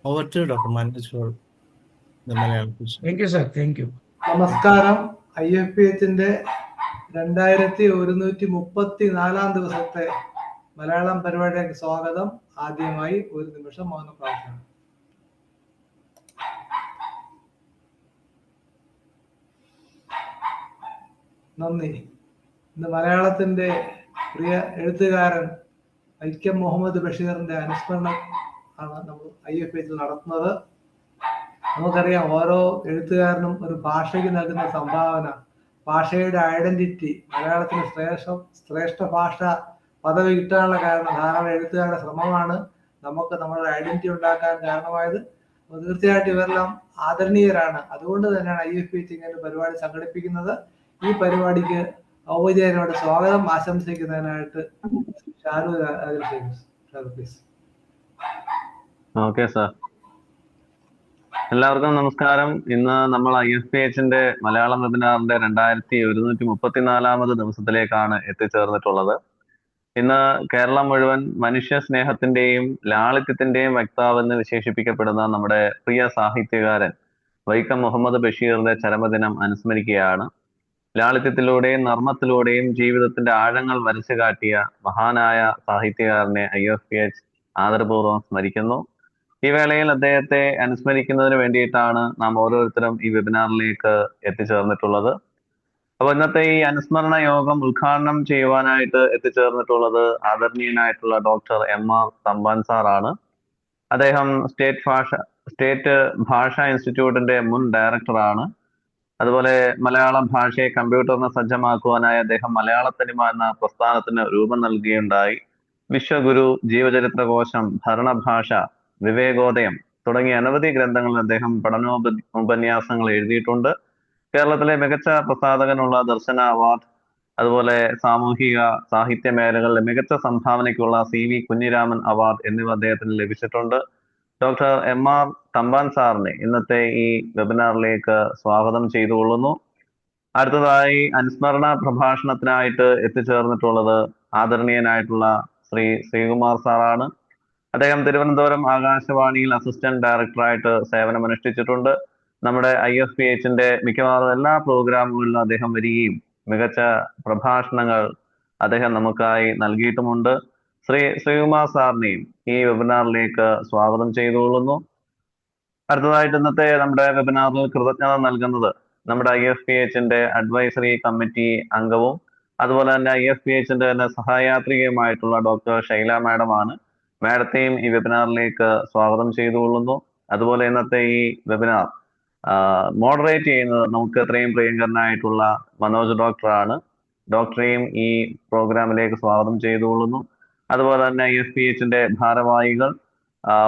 Over to Dr. Manish for the Malayalam question. Thank you, sir. Thank you. നമസ്കാരം. IFPHന്റെ 2134 ദിവസത്തെ മലയാളം പരിപാടിക്ക് സ്വാഗതം. ആദ്യമായി ഒരു നിമിഷം മൗന പ്രാർത്ഥന. നന്ദി. ഇന്ന് മലയാളത്തിന്റെ പ്രിയ എഴുത്തുകാരൻ വൈക്കം മുഹമ്മദ് ബഷീറിന്റെ അനുസ്മരണം ആണ് നമ്മൾ IFPH നടത്തുന്നത്. നമുക്കറിയാം, ഓരോ എഴുത്തുകാരനും ഒരു ഭാഷയ്ക്ക് നൽകുന്ന സംഭാവന, ഭാഷയുടെ ഐഡന്റിറ്റി, മലയാളത്തിന് ശ്രേഷ്ഠ ഭാഷ പദവി കിട്ടാനുള്ള കാരണം ധാരാളം എഴുത്തുകാരുടെ ശ്രമമാണ് നമുക്ക് നമ്മുടെ ഐഡന്റിറ്റി ഉണ്ടാക്കാൻ കാരണമായത്. തീർച്ചയായിട്ടും ഇവരെല്ലാം ആദരണീയരാണ്. അതുകൊണ്ട് തന്നെയാണ് IFPH ഇങ്ങനെ പരിപാടി സംഘടിപ്പിക്കുന്നത്. ഈ പരിപാടിക്ക് ഔപചാരികമായിട്ട് സ്വാഗതം ആശംസിക്കുന്നതിനായിട്ട് പ്ലീസ്. ഓക്കെ സാർ, എല്ലാവർക്കും നമസ്കാരം. ഇന്ന് നമ്മൾ IFPHന്റെ മലയാളം വെബിനാറിന്റെ 2134 ദിവസത്തിലേക്കാണ് എത്തിച്ചേർന്നിട്ടുള്ളത്. ഇന്ന് കേരളം മുഴുവൻ മനുഷ്യ സ്നേഹത്തിന്റെയും ലാളിത്യത്തിന്റെയും വക്താവെന്ന് വിശേഷിപ്പിക്കപ്പെടുന്ന നമ്മുടെ പ്രിയ സാഹിത്യകാരൻ വൈക്കം മുഹമ്മദ് ബഷീറിന്റെ ചരമദിനം അനുസ്മരിക്കുകയാണ്. ലാളിത്യത്തിലൂടെയും നർമ്മത്തിലൂടെയും ജീവിതത്തിന്റെ ആഴങ്ങൾ വരച്ചു കാട്ടിയ മഹാനായ സാഹിത്യകാരനെ IFPH ആദരപൂർവ്വം സ്മരിക്കുന്നു. ഈ വേളയിൽ അദ്ദേഹത്തെ അനുസ്മരിക്കുന്നതിന് വേണ്ടിയിട്ടാണ് നാം ഓരോരുത്തരും ഈ വെബിനാറിലേക്ക് എത്തിച്ചേർന്നിട്ടുള്ളത്. അപ്പോൾ ഇന്നത്തെ ഈ അനുസ്മരണ യോഗം ഉദ്ഘാടനം ചെയ്യുവാനായിട്ട് എത്തിച്ചേർന്നിട്ടുള്ളത് ആദരണീയനായിട്ടുള്ള ഡോക്ടർ MR തമ്പാൻ സാറാണ്. അദ്ദേഹം സ്റ്റേറ്റ് ഭാഷാ ഇൻസ്റ്റിറ്റ്യൂട്ടിന്റെ മുൻ ഡയറക്ടറാണ്. അതുപോലെ മലയാള ഭാഷയെ കമ്പ്യൂട്ടറിന് സജ്ജമാക്കുവാനായി അദ്ദേഹം മലയാള തനിമ എന്ന പ്രസ്ഥാനത്തിന് രൂപം നൽകുകയുണ്ടായി. വിശ്വഗുരു, ജീവചരിത്രകോശം, ഭരണഭാഷ, വിവേകോദയം തുടങ്ങിയ അനവധി ഗ്രന്ഥങ്ങളിൽ അദ്ദേഹം പഠനോപന്യാസങ്ങൾ എഴുതിയിട്ടുണ്ട്. കേരളത്തിലെ മികച്ച പ്രസാധകനുള്ള ദർശന അവാർഡ്, അതുപോലെ സാമൂഹിക സാഹിത്യ മേഖലകളിലെ മികച്ച സംഭാവനയ്ക്കുള്ള CV കുഞ്ഞിരാമൻ അവാർഡ് എന്നിവ അദ്ദേഹത്തിന് ലഭിച്ചിട്ടുണ്ട്. ഡോക്ടർ MR തമ്പാൻ സാറിനെ ഇന്നത്തെ ഈ വെബിനാറിലേക്ക് സ്വാഗതം ചെയ്തുകൊള്ളുന്നു. അടുത്തതായി അനുസ്മരണ പ്രഭാഷണത്തിനായിട്ട് എത്തിച്ചേർന്നിട്ടുള്ളത് ആദരണീയനായിട്ടുള്ള ശ്രീകുമാർ സാറാണ്. അദ്ദേഹം തിരുവനന്തപുരം ആകാശവാണിയിൽ അസിസ്റ്റന്റ് ഡയറക്ടറായിട്ട് സേവനമനുഷ്ഠിച്ചിട്ടുണ്ട്. നമ്മുടെ IFPHന്റെ മിക്കവാറും എല്ലാ പ്രോഗ്രാമുകളിലും അദ്ദേഹം വരികയും മികച്ച പ്രഭാഷണങ്ങൾ അദ്ദേഹം നമുക്കായി നൽകിയിട്ടുമുണ്ട്. ശ്രീകുമാർ സാറിനെയും ഈ വെബിനാറിലേക്ക് സ്വാഗതം ചെയ്തുകൊള്ളുന്നു. അടുത്തതായിട്ട് ഇന്നത്തെ നമ്മുടെ വെബിനാറിൽ കൃതജ്ഞത നൽകുന്നത് നമ്മുടെ IFPHന്റെ അഡ്വൈസറി കമ്മിറ്റി അംഗവും അതുപോലെ തന്നെ IFPHന്റെ തന്നെ സഹയാത്രികയുമായിട്ടുള്ള ഡോക്ടർ ശൈല മാഡമാണ്. മാഡത്തെയും ഈ വെബിനാറിലേക്ക് സ്വാഗതം ചെയ്തുകൊള്ളുന്നു. അതുപോലെ ഇന്നത്തെ ഈ വെബിനാർ മോഡറേറ്റ് ചെയ്യുന്നത് നമുക്ക് എത്രയും പ്രിയങ്കരനായിട്ടുള്ള മനോജ് ഡോക്ടറാണ്. ഡോക്ടറെയും ഈ പ്രോഗ്രാമിലേക്ക് സ്വാഗതം ചെയ്തുകൊള്ളുന്നു. അതുപോലെ തന്നെ IFPHന്റെ ഭാരവാഹികൾ,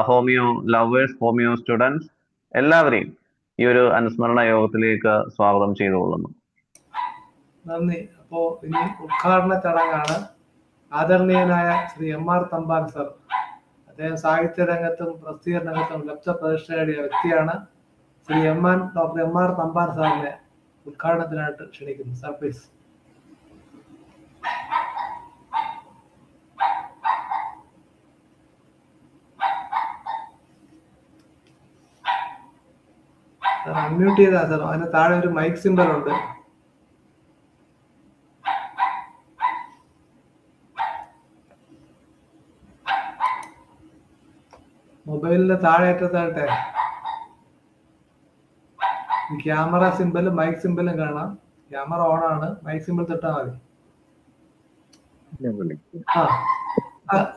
ഹോമിയോ ലവേഴ്സ്, ഹോമിയോ സ്റ്റുഡൻസ് എല്ലാവരെയും ഈ ഒരു അനുസ്മരണ യോഗത്തിലേക്ക് സ്വാഗതം ചെയ്തുകൊള്ളുന്നു. നന്ദി. അപ്പോ ഇനി ഉദ്ഘാടന ചടങ്ങാണ്. ആദരണീയനായ ശ്രീ MR തമ്പാൻ സർ, അദ്ദേഹം സാഹിത്യ രംഗത്തും പ്രസിദ്ധീകരണ രംഗത്തും ലബ്ധ പ്രതിഷ്ഠ നേടിയ വ്യക്തിയാണ്. ശ്രീ ഡോക്ടർ MR തമ്പാൻ സാറിനെ ഉദ്ഘാടനത്തിനായിട്ട് ക്ഷണിക്കുന്നു. Sir please. സാർ അൺമ്യൂട്ട് ചെയ്താ സാർ, അതിന് താഴെ ഒരു മൈക്ക് സിമ്പൽ ഉണ്ട്. മൊബൈലിന്റെ താഴെ അറ്റത്തായിട്ടെ ക്യാമറ സിമ്പലും മൈക്ക് സിമ്പലും കാണാം. ക്യാമറ ഓൺ ആണ്, മൈക്ക് സിമ്പിൾ തൊട്ടാൽ മതി.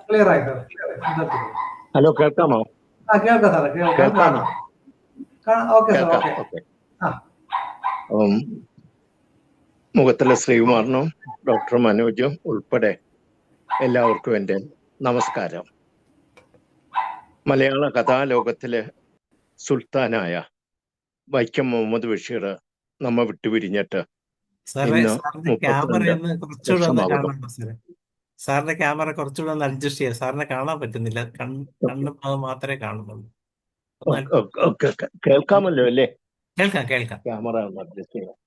ക്ലിയർ ആയി സാർ. ഹലോ, കേൾക്കാമോ? കേൾക്കാം സാറേ, കേൾക്കാം. Okay sir, okay. മുഖത്തിലെ ശ്രീകുമാറിനും ഡോക്ടർ മനോജും ഉൾപ്പെടെ എല്ലാവർക്കും എൻ്റെ നമസ്കാരം. മലയാള കഥാലോകത്തിലെ സുൽത്താനായ വൈക്കം മുഹമ്മദ് ബഷീർ നമ്മ വിട്ടുപിരിഞ്ഞിട്ട് സാറിന്റെ ക്യാമറ കുറച്ചുകൂടെ ഒന്ന് അഡ്ജസ്റ്റ് ചെയ്യാം. സാറിനെ കാണാൻ പറ്റുന്നില്ല, കണ്ണ് മാത്രമേ കാണുന്നുള്ളൂ. കേൾക്കാമല്ലോ അല്ലേ? കേൾക്കാം. ക്യാമറ ഒന്ന് അഡ്ജസ്റ്റ് ചെയ്യാം.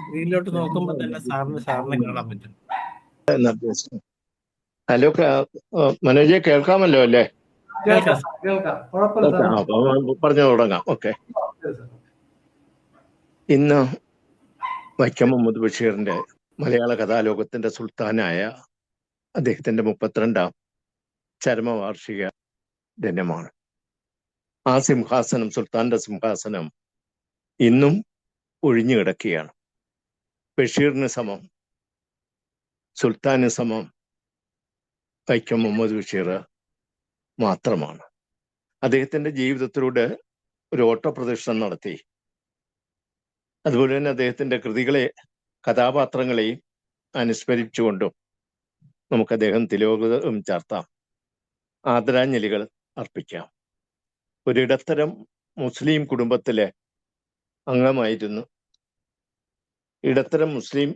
സ്ക്രീനിലോട്ട് നോക്കുമ്പോൾ തന്നെ സാറിനെ കാണാൻ പറ്റും. ഹലോ മനോജെ, കേൾക്കാമല്ലോ അല്ലേ? കേൾക്കാം കേൾക്കാം കേൾക്കാം, കുഴപ്പമില്ല ഓക്കെ, സാർ. അപ്പൊ പറഞ്ഞു തുടങ്ങാം. ഓക്കെ, ശരി സാർ. ഇന്ന് വൈക്കം മുഹമ്മദ് ബഷീറിന്റെ മലയാള കഥാലോകത്തിന്റെ സുൽത്താനായ അദ്ദേഹത്തിന്റെ 32ാം ചരമവാർഷിക ദിനമാണ്. ആ സിംഹാസനം, സുൽത്താന്റെ സിംഹാസനം ഇന്നും ഒഴിഞ്ഞു കിടക്കുകയാണ്. ബഷീറിന് സമം, സുൽത്താന് സമം വൈക്കം മുഹമ്മദ് ബഷീർ മാത്രമാണ്. അദ്ദേഹത്തിന്റെ ജീവിതത്തിലൂടെ ഒരു ഓട്ടപ്രദക്ഷിണം നടത്തി. അതുപോലെ തന്നെ അദ്ദേഹത്തിന്റെ കൃതികളെ, കഥാപാത്രങ്ങളെയും അനുസ്മരിച്ചുകൊണ്ടും നമുക്ക് അദ്ദേഹം തിലോകം ചാർത്താം, ആദരാഞ്ജലികൾ അർപ്പിക്കാം. ഒരിടത്തരം മുസ്ലിം കുടുംബത്തിലെ അംഗമായിരുന്നു. ഇടത്തരം മുസ്ലിം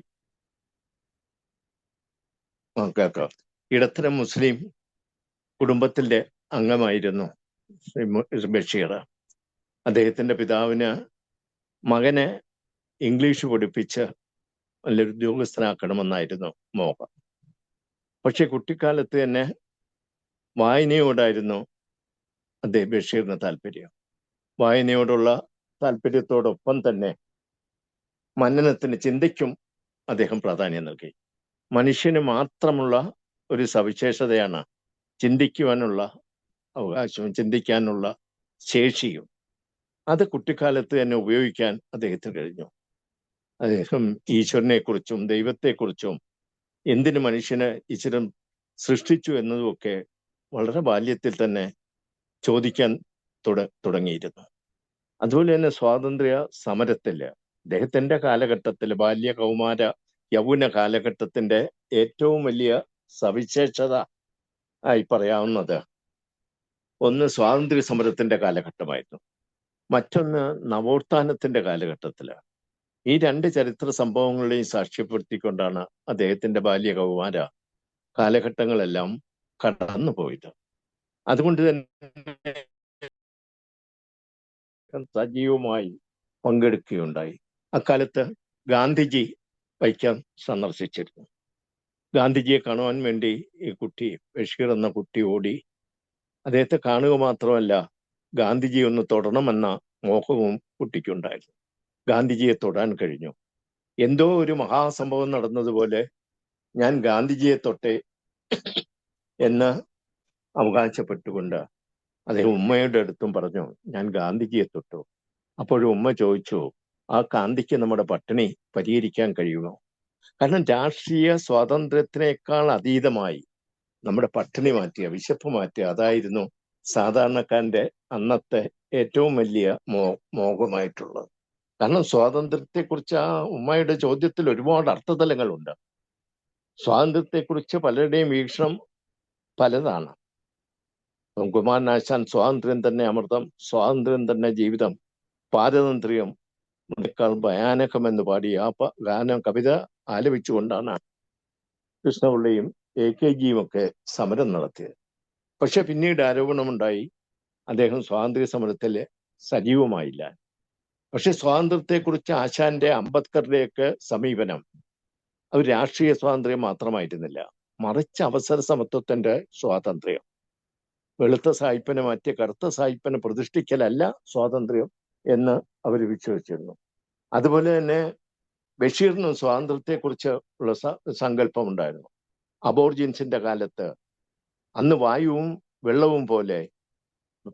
ഇടത്തരം മുസ്ലിം കുടുംബത്തിന്റെ അംഗമായിരുന്നു ബഷീർ. അദ്ദേഹത്തിന്റെ പിതാവിന് മകനെ ഇംഗ്ലീഷ് പഠിപ്പിച്ച് നല്ലൊരു ഉദ്യോഗസ്ഥനാക്കണമെന്നായിരുന്നു മോഹം. പക്ഷെ കുട്ടിക്കാലത്ത് തന്നെ വായനയോടായിരുന്നു ബഷീറിന് താല്പര്യം. വായനയോടുള്ള താല്പര്യത്തോടൊപ്പം തന്നെ മനനത്തിന്, ചിന്തയ്ക്കും അദ്ദേഹം പ്രാധാന്യം നൽകി. മനുഷ്യന് മാത്രമുള്ള ഒരു സവിശേഷതയാണ് ചിന്തിക്കുവാനുള്ള അവകാശവും ചിന്തിക്കാനുള്ള ശേഷിയും. അത് കുട്ടിക്കാലത്ത് തന്നെ ഉപയോഗിക്കാൻ അദ്ദേഹത്തിന് കഴിഞ്ഞു. അദ്ദേഹം ഈശ്വരനെ കുറിച്ചും ദൈവത്തെക്കുറിച്ചും എന്തിന് മനുഷ്യന് ഈശ്വരൻ സൃഷ്ടിച്ചു എന്നതുമൊക്കെ വളരെ ബാല്യത്തിൽ തന്നെ ചോദിക്കാൻ തുടങ്ങിയിരുന്നു. അതുപോലെ തന്നെ സ്വാതന്ത്ര്യ സമരത്തില് അദ്ദേഹത്തിന്റെ കാലഘട്ടത്തിൽ, ബാല്യ കൗമാര യൗവന കാലഘട്ടത്തിന്റെ ഏറ്റവും വലിയ സവിശേഷത ആയി പറയാവുന്നത് ഒന്ന് സ്വാതന്ത്ര്യ സമരത്തിന്റെ കാലഘട്ടമായിരുന്നു, മറ്റൊന്ന് നവോത്ഥാനത്തിന്റെ കാലഘട്ടത്തില്. ഈ രണ്ട് ചരിത്ര സംഭവങ്ങളെയും സാക്ഷ്യപ്പെടുത്തിക്കൊണ്ടാണ് അദ്ദേഹത്തിന്റെ ബാല്യ കൗമാര കാലഘട്ടങ്ങളെല്ലാം കടന്നുപോയത്. അതുകൊണ്ട് തന്നെ സജീവമായി പങ്കെടുക്കുകയുണ്ടായി. അക്കാലത്ത് ഗാന്ധിജി വൈക്കം സന്ദർശിച്ചിരുന്നു. ഗാന്ധിജിയെ കാണുവാൻ വേണ്ടി ഈ കുട്ടി, ബഷീർ എന്ന കുട്ടി, ഓടി. അദ്ദേഹത്തെ കാണുക മാത്രമല്ല, ഗാന്ധിജി ഒന്ന് തൊടണമെന്ന മോഹവും കുട്ടിക്കുണ്ടായിരുന്നു. ഗാന്ധിജിയെ തൊടാൻ കഴിഞ്ഞു. എന്തോ ഒരു മഹാസംഭവം നടന്നതുപോലെ ഞാൻ ഗാന്ധിജിയെ തൊട്ടേ എന്ന് അവകാശപ്പെട്ടുകൊണ്ട് അദ്ദേഹം ഉമ്മയുടെ അടുത്തും പറഞ്ഞു, ഞാൻ ഗാന്ധിജിയെ തൊട്ടു. അപ്പോഴും ഉമ്മ ചോദിച്ചു, ആ ഗാന്ധിക്ക് നമ്മുടെ പട്ടിണി പരിഹരിക്കാൻ കഴിയുമോ? കാരണം രാഷ്ട്രീയ സ്വാതന്ത്ര്യത്തിനേക്കാൾ അതീതമായി നമ്മുടെ പട്ടിണി മാറ്റുക, വിശപ്പ് മാറ്റുക, അതായിരുന്നു സാധാരണക്കാരന്റെ അന്നത്തെ ഏറ്റവും വലിയ മോഹമായിട്ടുള്ളത്. കാരണം സ്വാതന്ത്ര്യത്തെക്കുറിച്ച് ആ ഉമ്മയുടെ ചോദ്യത്തിൽ ഒരുപാട് അർത്ഥതലങ്ങളുണ്ട്. സ്വാതന്ത്ര്യത്തെക്കുറിച്ച് പലരുടെയും വീക്ഷണം പലതാണ്. കുമാരനാശാൻ സ്വാതന്ത്ര്യം തന്നെ അമൃതം, സ്വാതന്ത്ര്യം തന്നെ ജീവിതം, പാരതന്ത്ര്യം ക്കാൾ ഭയാനകമെന്ന് പാടി ആ കവിത ആലപിച്ചുകൊണ്ടാണ് കൃഷ്ണപിള്ളയും AKGയും ഒക്കെ സമരം നടത്തിയത്. പക്ഷെ പിന്നീട് ആരോപണമുണ്ടായി അദ്ദേഹം സ്വാതന്ത്ര്യ സമരത്തിൽ സജീവമായില്ല. പക്ഷെ സ്വാതന്ത്ര്യത്തെക്കുറിച്ച് ആശാന്റെ, അംബേദ്കറുടെയൊക്കെ സമീപനം അത് രാഷ്ട്രീയ സ്വാതന്ത്ര്യം മാത്രമായിരുന്നില്ല, മറിച്ച് അവസര സമത്വത്തിന്റെ സ്വാതന്ത്ര്യം. വെളുത്ത സായിപ്പനെ മാറ്റി കറുത്ത സായിപ്പനെ പ്രതിഷ്ഠിക്കലല്ല സ്വാതന്ത്ര്യം എന്ന് അവർ വിശ്വസിച്ചിരുന്നു. അതുപോലെ തന്നെ ബഷീറിനും സ്വാതന്ത്ര്യത്തെക്കുറിച്ച് ഉള്ള സങ്കല്പം ഉണ്ടായിരുന്നു. അബോർജിൻസിന്റെ കാലത്ത് അന്ന് വായുവും വെള്ളവും പോലെ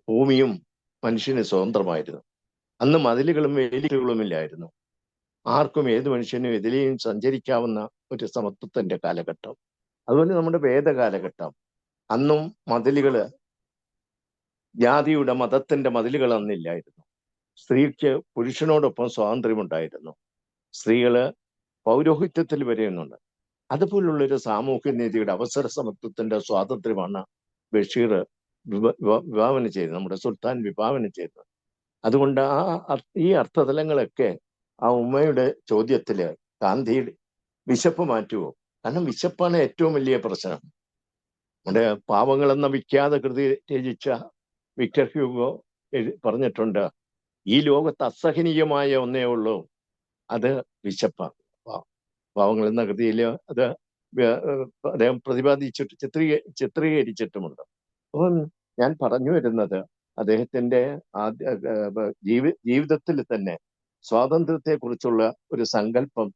ഭൂമിയും മനുഷ്യന് സ്വതന്ത്രമായിരുന്നു. അന്ന് മതിലുകളും വേലികളും ഇല്ലായിരുന്നു. ആർക്കും, ഏത് മനുഷ്യനും എതിലെയും സഞ്ചരിക്കാവുന്ന ഒരു സമത്വത്തിന്റെ കാലഘട്ടം. അതുപോലെ നമ്മുടെ വേദകാലഘട്ടം, അന്നും മതിലുകള്, ജാതിയുടെ മതത്തിന്റെ മതിലുകൾ അന്നില്ലായിരുന്നു. സ്ത്രീക്ക് പുരുഷനോടൊപ്പം സ്വാതന്ത്ര്യമുണ്ടായിരുന്നു. സ്ത്രീകള് പൗരോഹിത്യത്തിൽ വരെയുന്നുണ്ട്. അതുപോലുള്ളൊരു സാമൂഹ്യ നീതിയുടെ, അവസര സമത്വത്തിന്റെ സ്വാതന്ത്ര്യമാണ് ബഷീർ വിഭാവന ചെയ്തത്, നമ്മുടെ സുൽത്താൻ വിഭാവന ചെയ്തത്. അതുകൊണ്ട് ഈ അർത്ഥതലങ്ങളൊക്കെ ആ ഉമ്മയുടെ ചോദ്യത്തില് ഗാന്ധിയുടെ വിശപ്പ് മാറ്റുമോ? കാരണം വിശപ്പാണ് ഏറ്റവും വലിയ പ്രശ്നം. നമ്മുടെ പാവങ്ങൾ എന്ന വിഖ്യാത കൃതി രചിച്ച വിക്ടർ ഹ്യൂഗോ പറഞ്ഞിട്ടുണ്ട്, ഈ ലോകത്ത് അസഹനീയമായ ഒന്നേ ഉള്ളൂ, അത് വിശപ്പാണ്. പാവങ്ങൾ എന്ന കൃതിയിൽ അത് അദ്ദേഹം പ്രതിപാദിച്ചിട്ട് ചിത്രീകരിച്ചിട്ടുമുണ്ട്. അപ്പം ഞാൻ പറഞ്ഞു വരുന്നത് അദ്ദേഹത്തിന്റെ ജീവിതത്തിൽ തന്നെ സ്വാതന്ത്ര്യത്തെ കുറിച്ചുള്ള ഒരു സങ്കല്പം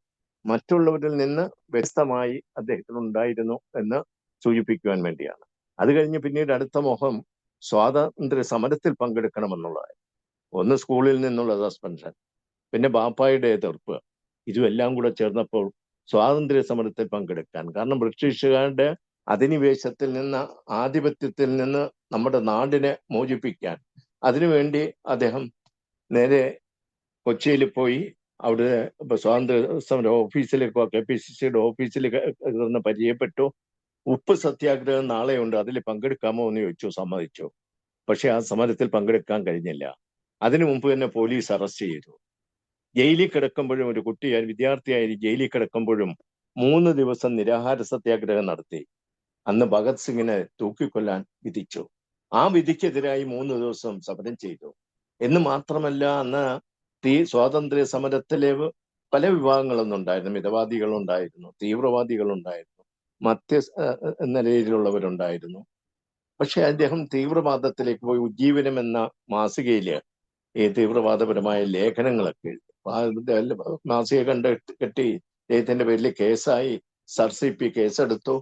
മറ്റുള്ളവരിൽ നിന്ന് വ്യക്തമായി അദ്ദേഹത്തിന് ഉണ്ടായിരുന്നു എന്ന് സൂചിപ്പിക്കുവാൻ വേണ്ടിയാണ്. അത് കഴിഞ്ഞ് പിന്നീട് അടുത്ത മോഹം സ്വാതന്ത്ര്യ സമരത്തിൽ പങ്കെടുക്കണമെന്നുള്ളതായി. ഒന്ന് സ്കൂളിൽ നിന്നുള്ള സസ്പെൻഷൻ, പിന്നെ ബാപ്പായുടെ എതിർപ്പ്, ഇതുമെല്ലാം കൂടെ ചേർന്നപ്പോൾ സ്വാതന്ത്ര്യ സമരത്തിൽ പങ്കെടുക്കാൻ, കാരണം ബ്രിട്ടീഷുകാരുടെ അധിനിവേശത്തിൽ നിന്ന്, ആധിപത്യത്തിൽ നിന്ന് നമ്മുടെ നാടിനെ മോചിപ്പിക്കാൻ, അതിനുവേണ്ടി അദ്ദേഹം നേരെ കൊച്ചിയിൽ പോയി അവിടെ സ്വാതന്ത്ര്യ സമര ഓഫീസിലേക്ക്, KPCCയുടെ ഓഫീസിൽ പരിചയപ്പെട്ടു. ഉപ്പ് സത്യാഗ്രഹം നാളെയുണ്ട്, അതിൽ പങ്കെടുക്കാമോ എന്ന് ചോദിച്ചു. സമ്മതിച്ചു. പക്ഷെ ആ സമരത്തിൽ പങ്കെടുക്കാൻ കഴിഞ്ഞില്ല. അതിനു മുമ്പ് തന്നെ പോലീസ് അറസ്റ്റ് ചെയ്തു. ജയിലിൽ കിടക്കുമ്പോഴും, ഒരു കുട്ടിയായി വിദ്യാർത്ഥിയായി ജയിലിൽ കിടക്കുമ്പോഴും 3 ദിവസം നിരാഹാര സത്യാഗ്രഹം നടത്തി. അന്ന് ഭഗത് സിംഗിനെ തൂക്കിക്കൊല്ലാൻ വിധിച്ചു. ആ വിധിക്കെതിരായി 3 ദിവസം സമരം ചെയ്തു. എന്ന് മാത്രമല്ല, അന്ന് സ്വാതന്ത്ര്യ സമരത്തിലെ പല വിഭാഗങ്ങളൊന്നുണ്ടായിരുന്നു. മിതവാദികളുണ്ടായിരുന്നു, തീവ്രവാദികളുണ്ടായിരുന്നു, മധ്യ നിലയിലുള്ളവരുണ്ടായിരുന്നു. പക്ഷെ അദ്ദേഹം തീവ്രവാദത്തിലേക്ക് പോയി. ഉജ്ജീവനം എന്ന മാസികയില് ഈ തീവ്രവാദപരമായ ലേഖനങ്ങളൊക്കെ എഴുതി. മാസിക കെട്ടി അദ്ദേഹത്തിന്റെ പേരിൽ കേസായി. SRCP കേസെടുത്തു.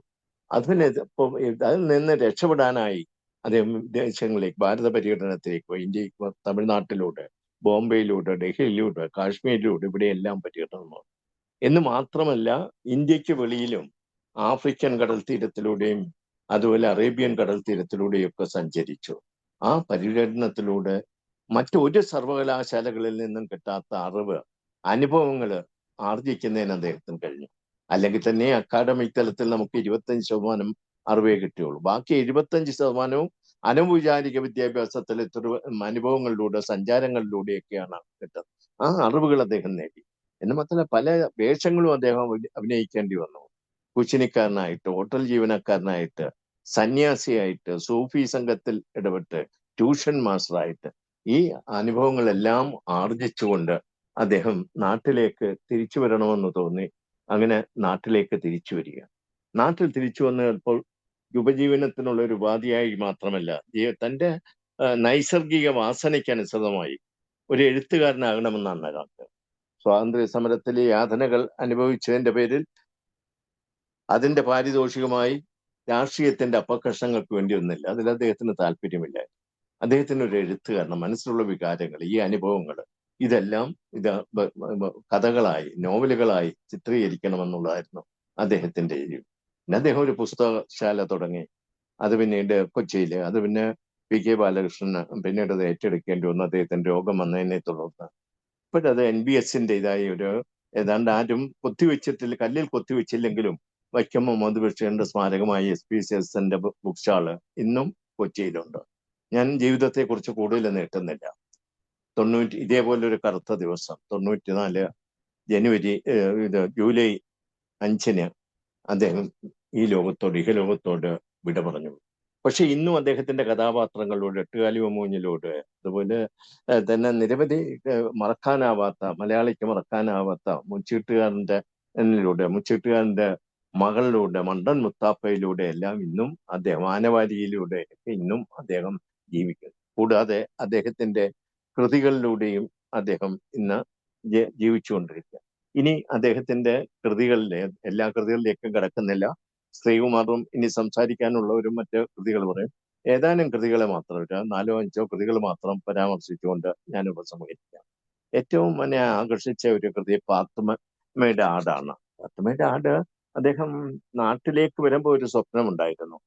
അതിൽ നിന്ന് രക്ഷപ്പെടാനായി അദ്ദേഹം വിദേശങ്ങളിലേക്ക്, ഭാരത പര്യടനത്തിലേക്ക് പോയി. ഇന്ത്യക്ക് തമിഴ്നാട്ടിലൂടെ, ബോംബെയിലൂടെ, ഡൽഹിയിലൂടെ, കാശ്മീരിലൂടെ, ഇവിടെയെല്ലാം പര്യടനം. എന്ന് മാത്രമല്ല, ഇന്ത്യക്ക് വെളിയിലും ആഫ്രിക്കൻ കടൽ തീരത്തിലൂടെയും അതുപോലെ അറേബ്യൻ കടൽ തീരത്തിലൂടെയൊക്കെ സഞ്ചരിച്ചു. ആ പര്യടനത്തിലൂടെ മറ്റൊരു സർവകലാശാലകളിൽ നിന്നും കിട്ടാത്ത അറിവ്, അനുഭവങ്ങൾ ആർജിക്കുന്നതിന് അദ്ദേഹത്തിന് കഴിഞ്ഞു. അല്ലെങ്കിൽ തന്നെ അക്കാഡമിക് തലത്തിൽ നമുക്ക് 25% അറിവേ കിട്ടുകയുള്ളൂ. ബാക്കി 75% അനൗപചാരിക വിദ്യാഭ്യാസത്തിൽ അനുഭവങ്ങളിലൂടെ, സഞ്ചാരങ്ങളിലൂടെയൊക്കെയാണ് കിട്ടുന്നത്. ആ അറിവുകൾ അദ്ദേഹം നേടി. എന്ന് മാത്രമല്ല, പല വേഷങ്ങളും അദ്ദേഹം അഭിനയിക്കേണ്ടി വന്നു. കുച്ചിനിക്കാരനായിട്ട്, ഹോട്ടൽ ജീവനക്കാരനായിട്ട്, സന്യാസിയായിട്ട്, സൂഫി സംഘത്തിൽ ഇടപെട്ട്, ട്യൂഷൻ മാസ്റ്ററായിട്ട്. ഈ അനുഭവങ്ങളെല്ലാം ആർജിച്ചുകൊണ്ട് അദ്ദേഹം നാട്ടിലേക്ക് തിരിച്ചു വരണമെന്ന് തോന്നി. അങ്ങനെ നാട്ടിലേക്ക് തിരിച്ചു വരിക. നാട്ടിൽ തിരിച്ചു വന്നപ്പോൾ ഉപജീവനത്തിനുള്ള ഒരു ഉപാധിയായി മാത്രമല്ല, തന്റെ നൈസർഗിക വാസനയ്ക്കനുസൃതമായി ഒരു എഴുത്തുകാരനാകണമെന്നാണ് അയാൾക്ക്. സ്വാതന്ത്ര്യ സമരത്തിലെ യാതനകൾ അനുഭവിച്ചതിന്റെ പേരിൽ അതിന്റെ പാരിതോഷികമായി രാഷ്ട്രീയത്തിന്റെ അപകർഷങ്ങൾക്ക് വേണ്ടി ഒന്നില്ല. അതിൽ അദ്ദേഹത്തിന് താല്പര്യമില്ല. അദ്ദേഹത്തിന് ഒരു എഴുത്തുകാരൻ, മനസ്സിലുള്ള വികാരങ്ങൾ, ഈ അനുഭവങ്ങൾ, ഇതെല്ലാം കഥകളായി, നോവലുകളായി ചിത്രീകരിക്കണമെന്നുള്ളതായിരുന്നു അദ്ദേഹത്തിന്റെ എരിവ്. പിന്നെ അദ്ദേഹം ഒരു പുസ്തകശാല തുടങ്ങി. അത് പിന്നീട് കൊച്ചിയിൽ, അത് പിന്നെ PK ബാലകൃഷ്ണന് പിന്നീട് അത് ഏറ്റെടുക്കേണ്ടി വന്നു, അദ്ദേഹത്തിന്റെ രോഗം വന്നതിനെ തുടർന്ന്. ഇപ്പോഴത് NBSന്റെ ഇതായി ഒരു ഏതാണ്ട് ആരും കൊത്തിവെച്ചിട്ടില്ല, കല്ലിൽ കൊത്തിവെച്ചില്ലെങ്കിലും വൈക്കം മുഹമ്മദ് ബഷീറിന്റെ സ്മാരകമായി SPCSന്റെ ബുക്ക് സ്റ്റാള് ഇന്നും കൊച്ചിയിലുണ്ട്. ഞാൻ ജീവിതത്തെ കുറിച്ച് കൂടുതൽ നീട്ടുന്നില്ല. ഇതേപോലെ ഒരു കറുത്ത ദിവസം 94 ജൂലൈ 5 അദ്ദേഹം ഈ ലോകത്തോട്, ഇഹലോകത്തോട് വിട പറഞ്ഞു. പക്ഷെ ഇന്നും അദ്ദേഹത്തിന്റെ കഥാപാത്രങ്ങളിലൂടെ, എട്ടുകാലി മമ്മൂഞ്ഞിലൂടെ, അതുപോലെ തന്നെ നിരവധി മറക്കാനാവാത്ത, മലയാളിക്ക് മറക്കാനാവാത്ത മുച്ചീട്ടുകാരന്റെ മകളിലൂടെ, മണ്ടൻ മുത്താപ്പയിലൂടെ എല്ലാം ഇന്നും അദ്ദേഹം, ആനവാരിയിലൂടെ ഇന്നും അദ്ദേഹം ജീവിക്കുന്നു. കൂടാതെ അദ്ദേഹത്തിന്റെ കൃതികളിലൂടെയും അദ്ദേഹം ഇന്ന് ജീവിച്ചുകൊണ്ടിരിക്കുക. ഇനി അദ്ദേഹത്തിന്റെ കൃതികളിലെ എല്ലാ കൃതികളിലേക്കും കിടക്കുന്നില്ല. ശ്രീകുമാറും ഇനി സംസാരിക്കാനുള്ളവരും മറ്റ് കൃതികൾ പറയും. ഏതാനും കൃതികളെ മാത്രം, 4-5 കൃതികൾ മാത്രം പരാമർശിച്ചുകൊണ്ട് ഞാൻ ഉപസംഹരിക്കാം. ഏറ്റവും എന്നെ ആകർഷിച്ച ഒരു കൃതി പാത്തുമ്മയുടെ ആടാണ്. പാത്തുമ്മയുടെ ആട് അദ്ദേഹം നാട്ടിലേക്ക് വരുമ്പോൾ ഒരു സ്വപ്നമുണ്ടായിരുന്നു.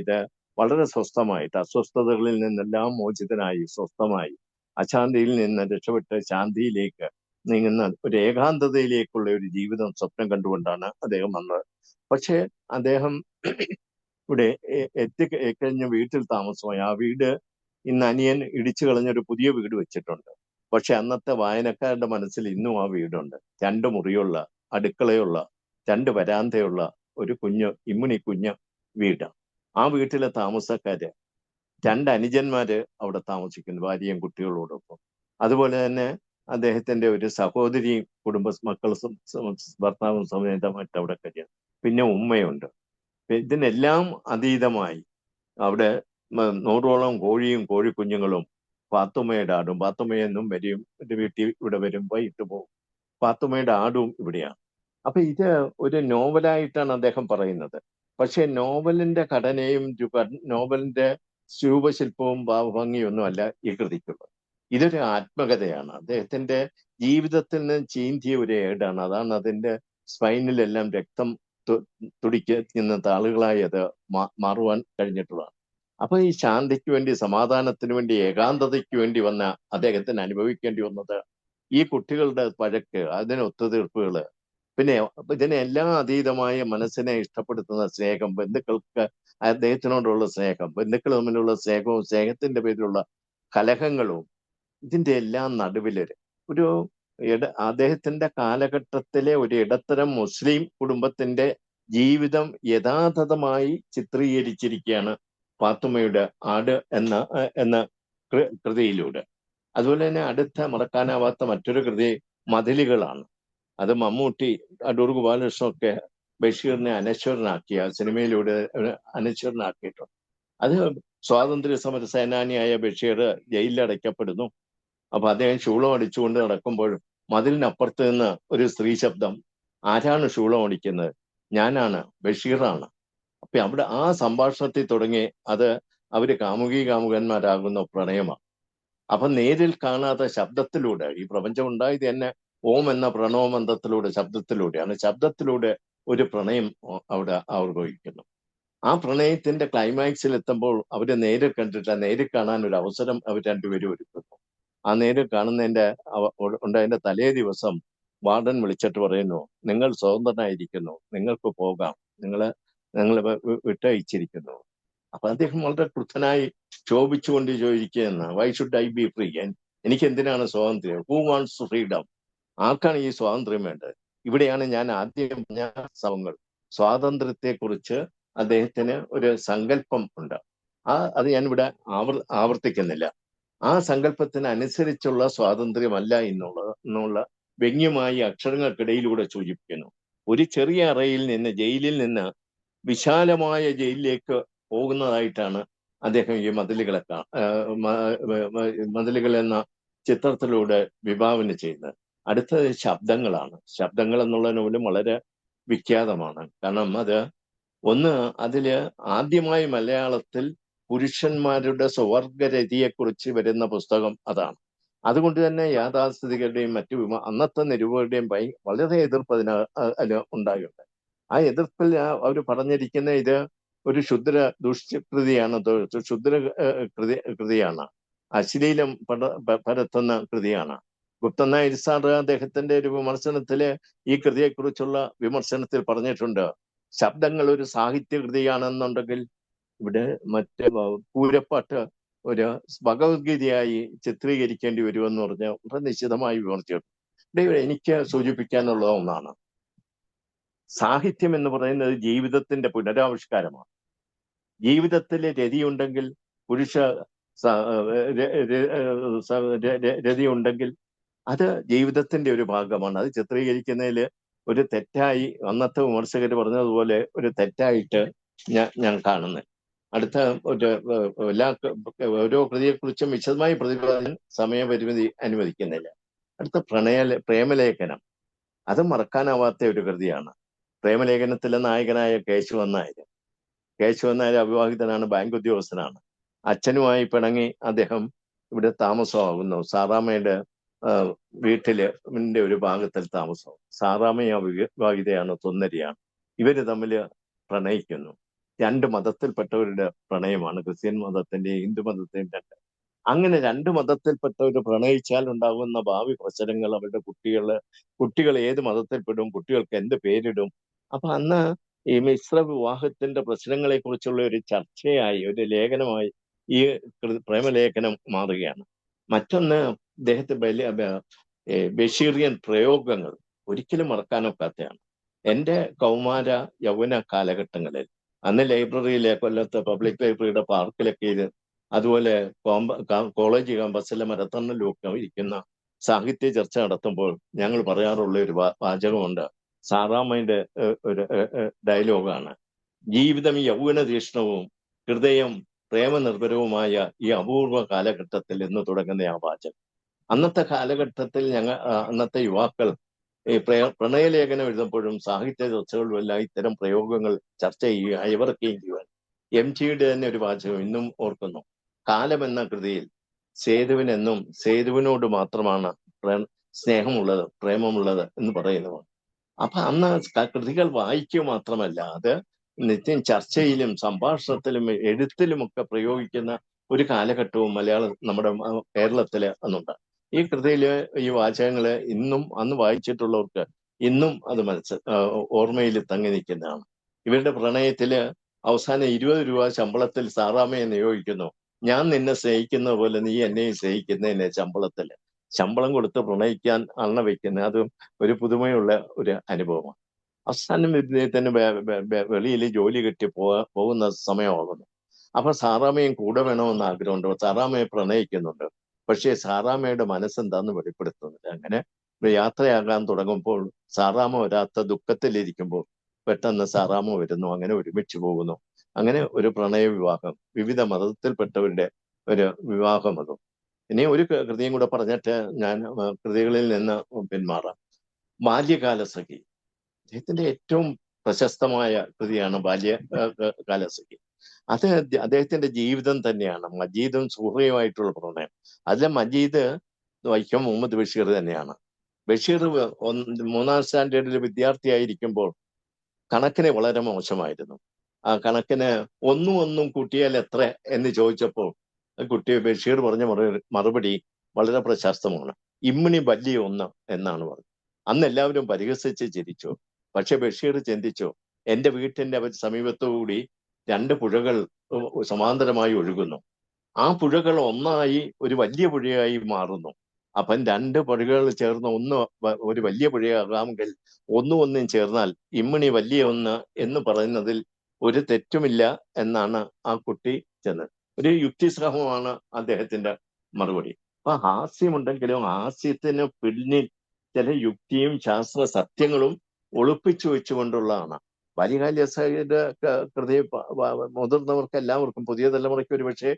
ഇത് വളരെ സ്വസ്ഥമായിട്ട്, അസ്വസ്ഥതകളിൽ നിന്നെല്ലാം മോചിതനായി, സ്വസ്ഥമായി, അശാന്തിയിൽ നിന്ന് രക്ഷപ്പെട്ട് ശാന്തിയിലേക്ക് നീങ്ങുന്ന ഒരു ഏകാന്തതയിലേക്കുള്ള ഒരു ജീവിതം സ്വപ്നം കണ്ടുകൊണ്ടാണ് അദ്ദേഹം വന്നത്. പക്ഷെ അദ്ദേഹം ഇവിടെ എത്തിക്കഴിഞ്ഞ വീട്ടിൽ താമസമായി. ആ വീട് ഇന്ന് അനിയൻ ഇടിച്ചു കളഞ്ഞൊരു പുതിയ വീട് വെച്ചിട്ടുണ്ട്. പക്ഷെ അന്നത്തെ വായനക്കാരുടെ മനസ്സിൽ ഇന്നും ആ വീടുണ്ട്. 2 മുറിയുള്ള, അടുക്കളയുള്ള, 2 വരാന്തയുള്ള ഒരു ഇമ്മിണി കുഞ്ഞ് വീട്. ആ വീട്ടിലെ താമസക്കാര് 2 അനുജന്മാര് അവിടെ താമസിക്കുന്നു, ഭാര്യയും കുട്ടികളോടൊപ്പം. അതുപോലെ തന്നെ അദ്ദേഹത്തിന്റെ ഒരു സഹോദരിയും മക്കളും ഭർത്താവും സമേതമായിട്ട് അവിടെ കഴിയുന്നു. പിന്നെ ഉമ്മയുണ്ട്. ഇതിനെല്ലാം അതീതമായി അവിടെ 100ഓളം കോഴിയും കോഴിക്കുഞ്ഞുങ്ങളും പാത്തുമ്മയുടെ ആടും. പാത്തുമ്മയെന്നും വരും, ഒരു വീട്ടിൽ ഇവിടെ വരും, വൈകിട്ട് പോകും. പാത്തുമ്മയുടെ ആടും ഇവിടെയാണ്. അപ്പൊ ഇത് ഒരു നോവലായിട്ടാണ് അദ്ദേഹം പറയുന്നത്. പക്ഷെ നോവലിന്റെ ഘടനയും നോവലിന്റെ രൂപശില്പവും ഭാവഭംഗിയൊന്നും അല്ല ഈ കൃതിക്കുള്ളത്. ഇതൊരു ആത്മകഥയാണ്. അദ്ദേഹത്തിന്റെ ജീവിതത്തിൽ നിന്ന് ചീന്തിയ ഒരു ഏടാണ്. അതാണ് അതിന്റെ സ്പൈനിലെല്ലാം രക്തം തുടിക്കുന്ന താളുകളായി അത് മാറുവാൻ കഴിഞ്ഞിട്ടുള്ളതാണ്. അപ്പൊ ഈ ശാന്തിക്ക് വേണ്ടി, സമാധാനത്തിന് വേണ്ടി, ഏകാന്തതയ്ക്ക് വേണ്ടി വന്ന അദ്ദേഹത്തിന് അനുഭവിക്കേണ്ടി വന്നത് ഈ കുട്ടികളുടെ വഴക്ക്, അതിന് ഒത്തുതീർപ്പുകള്, പിന്നെ ഇതിനെല്ലാം അതീതമായ മനസ്സിനെ ഇഷ്ടപ്പെടുത്തുന്ന സ്നേഹം, ബന്ധുക്കൾക്ക് അദ്ദേഹത്തിനോടുള്ള സ്നേഹം, ബന്ധുക്കൾ തമ്മിലുള്ള സ്നേഹവും സ്നേഹത്തിന്റെ പേരിലുള്ള കലഹങ്ങളും, ഇതിന്റെ എല്ലാം നടുവില് ഒരു അദ്ദേഹത്തിന്റെ കാലഘട്ടത്തിലെ ഒരു ഇടത്തരം മുസ്ലിം കുടുംബത്തിന്റെ ജീവിതം യഥാർത്ഥമായി ചിത്രീകരിച്ചിരിക്കുകയാണ് പാത്തുമ്മയുടെ ആട് എന്ന കൃതിയിലൂടെ. അതുപോലെ തന്നെ അടുത്ത മറക്കാനാവാത്ത മറ്റൊരു കൃതി മതിലുകളാണ്. അത് മമ്മൂട്ടി, അടൂർ ഗോപാലകൃഷ്ണനൊക്കെ ബഷീറിനെ അനശ്വരനാക്കിയ സിനിമയിലൂടെ അനശ്വരനാക്കിയിട്ടുണ്ട്. അത് സ്വാതന്ത്ര്യ സമര സേനാനിയായ ബഷീർ ജയിലിൽ അടയ്ക്കപ്പെടുന്നു. അപ്പൊ അദ്ദേഹം ശൂളം അടിച്ചുകൊണ്ട് നടക്കുമ്പോൾ മതിലിനപ്പുറത്ത് നിന്ന് ഒരു സ്ത്രീ ശബ്ദം, ആരാണ് ശൂളം അടിക്കുന്നത്? ഞാനാണ്, ബഷീറാണ്. അപ്പൊ അവിടെ ആ സംഭാഷണത്തിൽ തുടങ്ങി അത് അവര് കാമുകന്മാരാകുന്ന പ്രണയമാണ്. അപ്പൊ നേരിൽ കാണാത്ത ശബ്ദത്തിലൂടെ, ഈ പ്രപഞ്ചം ഉണ്ടായത് തന്നെ ഓം എന്ന പ്രണവമന്ത്രത്തിലൂടെ, ശബ്ദത്തിലൂടെയാണ്. ശബ്ദത്തിലൂടെ ഒരു പ്രണയം അവിടെ ആവിർഭവിക്കുന്നു. ആ പ്രണയത്തിന്റെ ക്ലൈമാക്സിൽ എത്തുമ്പോൾ അവര് നേരിൽ കണ്ടിട്ട് നേരിൽ കാണാൻ ഒരു അവസരം അവർ രണ്ടുപേരും ഒരുക്കുന്നു. ആ നേരിൽ കാണുന്നതിന്റെ ഉണ്ടായതിന്റെ തലേ ദിവസം വാർഡൻ വിളിച്ചിട്ട് പറയുന്നു, നിങ്ങൾ സ്വതന്ത്രനായിരിക്കുന്നു, നിങ്ങൾക്ക് പോകാം, നിങ്ങളെ വിട്ടയച്ചിരിക്കുന്നു. അപ്പൊ അദ്ദേഹം വളരെ ക്രുദ്ധനായി ശോഭിച്ചുകൊണ്ട് ചോദിക്കുകയെന്ന്, why should I be free? എനിക്ക് എന്തിനാണ് സ്വാതന്ത്ര്യം? Who wants freedom? ആർക്കാണ് ഈ സ്വാതന്ത്ര്യം വേണ്ടത്? ഇവിടെയാണ് ഞാൻ ആദ്യം പറഞ്ഞ സംഭവങ്ങൾ. സ്വാതന്ത്ര്യത്തെക്കുറിച്ച് അദ്ദേഹത്തിന് ഒരു സങ്കല്പം ഉണ്ട്. അത് ഞാനിവിടെ ആവർത്തിക്കുന്നില്ല. ആ സങ്കല്പത്തിന് അനുസരിച്ചുള്ള സ്വാതന്ത്ര്യമല്ല എന്നുള്ള വ്യംഗ്യമായി അക്ഷരങ്ങൾക്കിടയിലൂടെ സൂചിപ്പിക്കുന്നു. ഒരു ചെറിയ അറയിൽ നിന്ന്, ജയിലിൽ നിന്ന് വിശാലമായ ജയിലിലേക്ക് പോകുന്നതായിട്ടാണ് അദ്ദേഹം ഈ മതിലുകൾ എന്ന ചിത്രത്തിലൂടെ വിഭാവന ചെയ്യുന്നത്. അടുത്തത് ശബ്ദങ്ങളാണ്. ശബ്ദങ്ങൾ എന്നുള്ള നോവലും വളരെ വിഖ്യാതമാണ്. കാരണം അതില് ആദ്യമായി മലയാളത്തിൽ പുരുഷന്മാരുടെ സ്വവർഗരതിയെക്കുറിച്ച് വരുന്ന പുസ്തകം അതാണ്. അതുകൊണ്ട് തന്നെ യാഥാസ്ഥിതികരുടെയും മറ്റു അന്നത്തെ നിരൂപകരുടെയും വളരെ എതിർപ്പ് അതിന് ഉണ്ടായിട്ടുണ്ട്. ആ എതിർപ്പിൽ അവർ പറഞ്ഞിരിക്കുന്ന ഇത് ഒരു ദുഷ്കൃതിയാണ്, കൃതിയാണ്, അശ്ലീലം പരത്തുന്ന കൃതിയാണ്. ഗുപ്തൻ നായർ സാർ അദ്ദേഹത്തിന്റെ ഒരു വിമർശനത്തില് ഈ കൃതിയെക്കുറിച്ചുള്ള വിമർശനത്തിൽ പറഞ്ഞിട്ടുണ്ട്, ശബ്ദങ്ങൾ ഒരു സാഹിത്യകൃതിയാണെന്നുണ്ടെങ്കിൽ ഇവിടെ മറ്റേ പൂരപ്പാട്ട് ഒരു ഭഗവത്ഗീതയായി ചിത്രീകരിക്കേണ്ടി വരുമെന്ന് പറഞ്ഞ് വളരെ നിശ്ചിതമായി വിമർശിച്ചു. എനിക്ക് സൂചിപ്പിക്കാനുള്ള ഒന്നാണ്, സാഹിത്യം എന്ന് പറയുന്നത് ജീവിതത്തിന്റെ പുനരാവിഷ്കാരമാണ്. ജീവിതത്തിലെ രതിയുണ്ടെങ്കിൽ, പുരുഷ രതിയുണ്ടെങ്കിൽ അത് ജീവിതത്തിന്റെ ഒരു ഭാഗമാണ്. അത് ചിത്രീകരിക്കുന്നതിൽ ഒരു തെറ്റായി, അന്നത്തെ വിമർശകർ പറഞ്ഞതുപോലെ ഒരു തെറ്റായിട്ട് ഞാൻ കാണുന്നത്. അടുത്ത ഓരോ കൃതിയെക്കുറിച്ചും വിശദമായി പ്രതിപാദനം സമയപരിമിതി അനുവദിക്കുന്നില്ല. അടുത്ത പ്രേമലേഖനം, അത് മറക്കാനാവാത്ത ഒരു കൃതിയാണ്. പ്രേമലേഖനത്തിലെ നായകനായ കേശവൻ നായർ അവിവാഹിതനാണ്, ബാങ്ക് ഉദ്യോഗസ്ഥനാണ്. അച്ഛനുമായി പിണങ്ങി അദ്ദേഹം ഇവിടെ താമസമാകുന്നു. സാറാമ്മയുടെ വീട്ടില് ഒരു ഭാഗത്തിൽ താമസം. സാറാമ്മ അവിവാഹിതയാണ്, സുന്ദരിയാണ്. ഇവര് തമ്മിൽ പ്രണയിക്കുന്നു. രണ്ട് മതത്തിൽപ്പെട്ടവരുടെ പ്രണയമാണ്, ക്രിസ്ത്യൻ മതത്തിന്റെയും ഹിന്ദു മതത്തിന്റെയും രണ്ട്. അങ്ങനെ രണ്ട് മതത്തിൽപ്പെട്ടവർ പ്രണയിച്ചാൽ ഉണ്ടാകുന്ന ഭാവി പ്രശ്നങ്ങൾ, അവരുടെ കുട്ടികൾ ഏത് മതത്തിൽപ്പെടും, കുട്ടികൾക്ക് എന്ത് പേരിടും. അപ്പൊ അന്ന് ഈ മിശ്ര വിവാഹത്തിന്റെ പ്രശ്നങ്ങളെ കുറിച്ചുള്ള ഒരു ചർച്ചയായി, ഒരു ലേഖനമായി ഈ പ്രേമലേഖനം മാറുകയാണ്. മറ്റൊന്ന് അദ്ദേഹത്തെ ബഷീറിയൻ പ്രയോഗങ്ങൾ ഒരിക്കലും മറക്കാനൊക്കാത്തതാണ്. എൻ്റെ കൗമാര യൗവന കാലഘട്ടങ്ങളിൽ അന്ന് കൊല്ലത്തെ പബ്ലിക് ലൈബ്രറിയുടെ പാർക്കിലൊക്കെ അതുപോലെ കോളേജ് ക്യാമ്പസിലെ മരത്തണ്ണലിലൊക്കെ ഇരിക്കുന്ന സാഹിത്യ ചർച്ച നടത്തുമ്പോൾ ഞങ്ങൾ പറയാറുള്ള ഒരു വാചകമുണ്ട്. സാറാമ്മയുടെ ഒരു ഡയലോഗാണ്, ജീവിതം യൗവന തീഷ്ണവും ഹൃദയം പ്രേമനിർഭരവുമായ ഈ അപൂർവ കാലഘട്ടത്തിൽ എന്ന് തുടങ്ങുന്ന ആ വാചകം. അന്നത്തെ കാലഘട്ടത്തിൽ അന്നത്തെ യുവാക്കൾ ഈ പ്രണയലേഖനം എഴുതുമ്പോഴും സാഹിത്യ ചർച്ചകളിലും എല്ലാം ഇത്തരം പ്രയോഗങ്ങൾ ചർച്ച ചെയ്യുക, അയവിറക്കുകയും ചെയ്യുവാൻ MTയുടെ തന്നെ ഒരു വാചകം ഇന്നും ഓർക്കുന്നു. കാലം എന്ന കൃതിയിൽ സേതുവിനെന്നും സേതുവിനോട് മാത്രമാണ് സ്നേഹമുള്ളത്, പ്രേമമുള്ളത് എന്ന് പറയുന്നതാണ്. അപ്പൊ അന്ന് കൃതികൾ വായിക്കുക മാത്രമല്ല, അത് നിത്യം ചർച്ചയിലും സംഭാഷണത്തിലും എഴുത്തിലുമൊക്കെ പ്രയോഗിക്കുന്ന ഒരു കാലഘട്ടവും നമ്മുടെ കേരളത്തില് അന്നുണ്ട്. ഈ കൃതിയില് ഈ വാചകങ്ങള് ഇന്നും അന്ന് വായിച്ചിട്ടുള്ളവർക്ക് ഇന്നും അത് ഓർമ്മയിൽ തങ്ങി നിൽക്കുന്നതാണ്. ഇവരുടെ പ്രണയത്തില് അവസാനം 20 രൂപ ശമ്പളത്തിൽ സാറാമ്മയെ നിയോഗിക്കുന്നു. ഞാൻ നിന്നെ സ്നേഹിക്കുന്ന പോലെ നീ എന്നെയും സ്നേഹിക്കുന്നതിനെ ശമ്പളം കൊടുത്ത് പ്രണയിക്കാൻ അണ വെക്കുന്നത് അതും ഒരു പുതുമയുള്ള ഒരു അനുഭവമാണ്. അവസാനം തന്നെ വെളിയിൽ ജോലി കിട്ടി പോകുന്ന സമയമാകുന്നു. അപ്പൊ സാറാമ്മയും കൂടെ വേണമെന്ന് ആഗ്രഹമുണ്ട്. സാറാമ്മയെ പ്രണയിക്കുന്നുണ്ട്. പക്ഷേ സാറാമ്മയുടെ മനസ്സെന്താന്ന് വെളിപ്പെടുത്തുന്നില്ല. അങ്ങനെ യാത്രയാകാൻ തുടങ്ങുമ്പോൾ സാറാമ്മ വരാത്ത ദുഃഖത്തിലിരിക്കുമ്പോൾ പെട്ടെന്ന് സാറാമ്മ വരുന്നു. അങ്ങനെ ഒരുമിച്ച് പോകുന്നു. അങ്ങനെ ഒരു പ്രണയ വിവാഹം, വിവിധ മതത്തിൽപ്പെട്ടവരുടെ ഒരു വിവാഹം. അതും ഇനി ഒരു കൃതിയും കൂടെ പറഞ്ഞിട്ട് ഞാൻ കൃതികളിൽ നിന്ന് പിന്മാറാം. ബാല്യകാലസഖി അദ്ദേഹത്തിന്റെ ഏറ്റവും പ്രശസ്തമായ കൃതിയാണ് ബാല്യകാലസഖി. അത് അദ്ദേഹത്തിന്റെ ജീവിതം തന്നെയാണ്. മജീദും സുഹറയുമായിട്ടുള്ള പ്രണയം. അതിലെ മജീദ് വൈക്കം മുഹമ്മദ് ബഷീർ തന്നെയാണ്. ബഷീർ 3ാം സ്റ്റാൻഡേർഡിൽ വിദ്യാർത്ഥിയായിരിക്കുമ്പോൾ കണക്കിന് വളരെ മോശമായിരുന്നു. ആ കണക്കിന് ഒന്നും കൂട്ടിയാൽ എത്ര എന്ന് ചോദിച്ചപ്പോൾ കുട്ടി ബഷീർ പറഞ്ഞ മറുപടി വളരെ പ്രശസ്തമാണ്. ഇമ്മിണി വലിയ 1 എന്നാണ് പറഞ്ഞത്. അന്ന് എല്ലാവരും പരിഹസിച്ച് ചിരിച്ചു. പക്ഷെ ബഷീർ ചിന്തിച്ചു, എന്റെ വീട്ടിന്റെ സമീപത്തുകൂടി 2 പുഴകൾ സമാന്തരമായി ഒഴുകുന്നു. ആ പുഴകൾ ഒന്നായി ഒരു വലിയ പുഴയായി മാറുന്നു. അപ്പം 2 പുഴകൾ ചേർന്ന് ഒരു വലിയ പുഴയാകാമെങ്കിൽ ഒന്നും ചേർന്നാൽ ഇമ്മിണി വലിയ 1 എന്ന് പറയുന്നതിൽ ഒരു തെറ്റുമില്ല എന്നാണ് ആ കുട്ടി ചെന്നത്. ഒരു യുക്തിസഹമാണ് അദ്ദേഹത്തിന്റെ മറുപടി. അപ്പൊ ഹാസ്യമുണ്ടെങ്കിലും ഹാസ്യത്തിന് പിന്നിൽ ചില യുക്തിയും ശാസ്ത്ര സത്യങ്ങളും ഒളിപ്പിച്ചു വെച്ചുകൊണ്ടുള്ളതാണ്. ബാല്യകാലസഖിയുടെ കൃതി മുതിർന്നവർക്ക് എല്ലാവർക്കും, പുതിയ തലമുറയ്ക്ക് ഒരു പക്ഷേ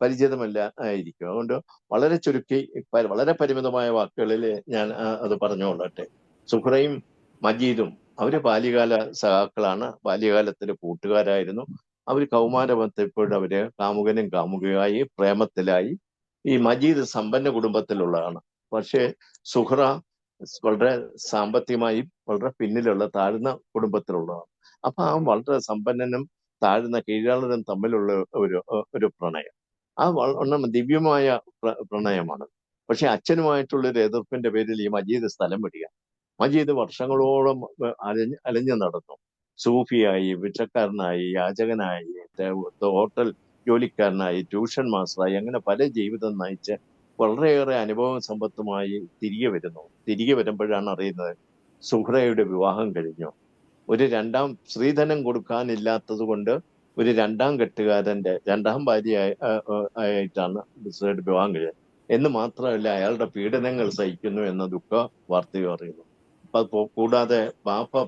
പരിചിതമല്ല ആയിരിക്കും. അതുകൊണ്ട് വളരെ ചുരുക്കി വളരെ പരിമിതമായ വാക്കുകളിൽ ഞാൻ അത് പറഞ്ഞുകൊള്ളട്ടെ. സുഹറയും മജീദും അവര് ബാല്യകാല സഖാക്കളാണ്. ബാല്യകാലത്തിലെ കൂട്ടുകാരായിരുന്നു. അവർ കൗമാരമെത്തിയപ്പോഴും അവര് കാമുകനും കാമുകയായി പ്രേമത്തിലായി. ഈ മജീദ് സമ്പന്ന കുടുംബത്തിലുള്ളതാണ്. പക്ഷേ സുഹറ വളരെ സാമ്പത്തികമായി വളരെ പിന്നിലുള്ള താഴ്ന്ന കുടുംബത്തിലുള്ളതാണ്. അപ്പൊ ആ വളരെ സമ്പന്നനും താഴ്ന്ന കീഴാളനും തമ്മിലുള്ള ഒരു പ്രണയം, ആ വളരെ ദിവ്യമായ പ്രണയമാണ്. പക്ഷെ അച്ഛനുമായിട്ടുള്ളൊരു എതിർപ്പിന്റെ പേരിൽ ഈ മജീദ് സ്ഥലം വിടുക. മജീദ് വർഷങ്ങളോളം അലഞ്ഞു നടന്നു. സൂഫിയായി, ഭിക്ഷക്കാരനായി, യാചകനായി, ഹോട്ടൽ ജോലിക്കാരനായി, ട്യൂഷൻ മാസ്റ്ററായി, അങ്ങനെ പല ജീവിതം നയിച്ച് വളരെയേറെ അനുഭവ സമ്പത്തുമായി തിരികെ വരുന്നു. തിരികെ വരുമ്പോഴാണ് അറിയുന്നത് സുഹ്റയുടെ വിവാഹം കഴിഞ്ഞു. ഒരു 2ാം സ്ത്രീധനം കൊടുക്കാനില്ലാത്തത് കൊണ്ട് ഒരു 2ാം കെട്ടുകാരന്റെ 2ാം ഭാര്യ ആയിട്ടാണ് സുഹ്റയുടെ വിവാഹം കഴിഞ്ഞത് എന്ന് മാത്രമല്ല, അയാളുടെ പീഡനങ്ങൾ സഹിക്കുന്നു എന്ന ദുഃഖ വാർത്തയും അറിയുന്നു. അപ്പൊ കൂടാതെ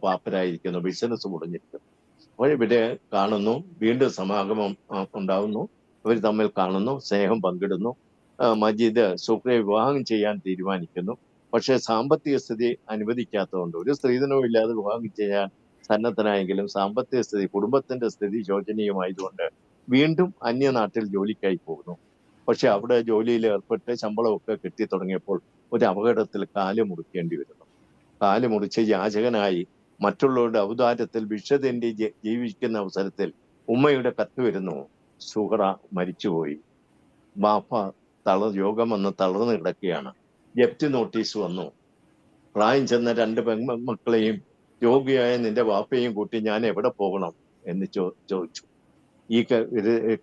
പാപ്പരായിരിക്കുന്നു, ബിസിനസ് മുടങ്ങിയിരിക്കുന്നു. അപ്പോൾ ഇവരെ കാണുന്നു, വീണ്ടും സമാഗമം ഉണ്ടാവുന്നു. ഇവർ തമ്മിൽ കാണുന്നു, സ്നേഹം പങ്കിടുന്നു. മജീദ് സുഹ്റയെ വിവാഹം ചെയ്യാൻ തീരുമാനിക്കുന്നു. പക്ഷെ സാമ്പത്തിക സ്ഥിതി അനുവദിക്കാത്തതുകൊണ്ട്, ഒരു സ്ത്രീധനവും ഇല്ലാതെ വിവാഹം ചെയ്യാൻ സന്നദ്ധനായെങ്കിലും സാമ്പത്തിക സ്ഥിതി, കുടുംബത്തിന്റെ സ്ഥിതി ശോചനീയമായതുകൊണ്ട് വീണ്ടും അന്യനാട്ടിൽ ജോലിക്കായി പോകുന്നു. പക്ഷെ അവിടെ ജോലിയിൽ ഏർപ്പെട്ട് ശമ്പളമൊക്കെ കിട്ടി തുടങ്ങിയപ്പോൾ ഒരു അപകടത്തിൽ കാല് മുറിക്കേണ്ടി വരുന്നു. കാല് മുറിച്ച് യാചകനായി മറ്റുള്ളവരുടെ ഔദാര്യത്തിൽ വിഷതെണ്ടി ജീവിക്കുന്ന അവസരത്തിൽ ഉമ്മയുടെ കത്ത് വരുന്നു, സുഹറ മരിച്ചുപോയി. ബാപ്പ രോഗം വന്ന് തളർന്നു കിടക്കുകയാണ്. ജപ്തി നോട്ടീസ് വന്നു. പ്രായം ചെന്ന 2 പെൺമക്കളെയും രോഗിയായ നിന്റെ വാപ്പയും കൂട്ടി ഞാൻ എവിടെ പോകണം എന്ന് ചോദിച്ചു. ഈ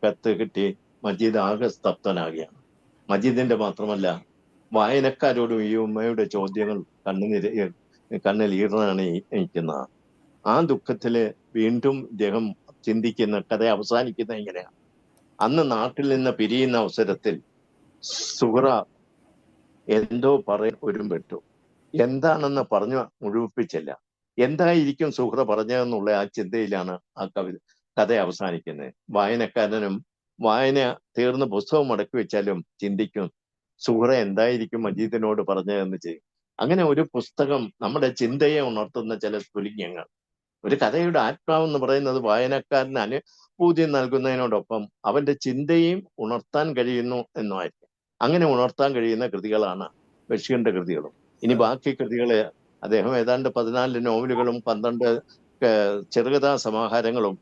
കത്ത് കിട്ടി മജീദ് ആകെ സ്തബ്ധനാകുകയാണ്. മജീദിന്റെ മാത്രമല്ല, വായനക്കാരോടും ഈ ഉമ്മയുടെ ചോദ്യങ്ങൾ കണ്ണിൽ ഈർന്നാണ് ഇരിക്കുന്നത്. ആ ദുഃഖത്തില് വീണ്ടും ഇദ്ദേഹം ചിന്തിക്കുന്ന കഥ അവസാനിക്കുന്ന ഇങ്ങനെയാണ്. അന്ന് നാട്ടിൽ നിന്ന് പിരിയുന്ന അവസരത്തിൽ സുഹറ എന്തോ ഒരുമ്പെട്ടു. എന്താണെന്ന് പറഞ്ഞു മുഴുവിപ്പിച്ചില്ല. എന്തായിരിക്കും സുഹറ പറഞ്ഞതെന്നുള്ള ആ ചിന്തയിലാണ് ആ കഥ അവസാനിക്കുന്നത്. വായനക്കാരനും വായന തീർന്ന് പുസ്തകം മടക്കി വെച്ചാലും ചിന്തിക്കും, സുഹറ എന്തായിരിക്കും മജീദിനോട് പറഞ്ഞതെന്ന് ചെയ്യും. അങ്ങനെ ഒരു പുസ്തകം നമ്മുടെ ചിന്തയെ ഉണർത്തുന്ന ചില സ്ഫുലിംഗങ്ങൾ. ഒരു കഥയുടെ ആത്മാവെന്ന് പറയുന്നത് വായനക്കാരന് അനുഭൂതി നൽകുന്നതിനോടൊപ്പം അവന്റെ ചിന്തയും ഉണർത്താൻ കഴിയുന്നു എന്നുമായിരിക്കും. അങ്ങനെ ഉണർത്താൻ കഴിയുന്ന കൃതികളാണ് ബഷീറിന്റെ കൃതികളും. ഇനി ബാക്കി കൃതികള് അദ്ദേഹം ഏതാണ്ട് 14 നോവലുകളും 12 ചെറുകഥാ സമാഹാരങ്ങളും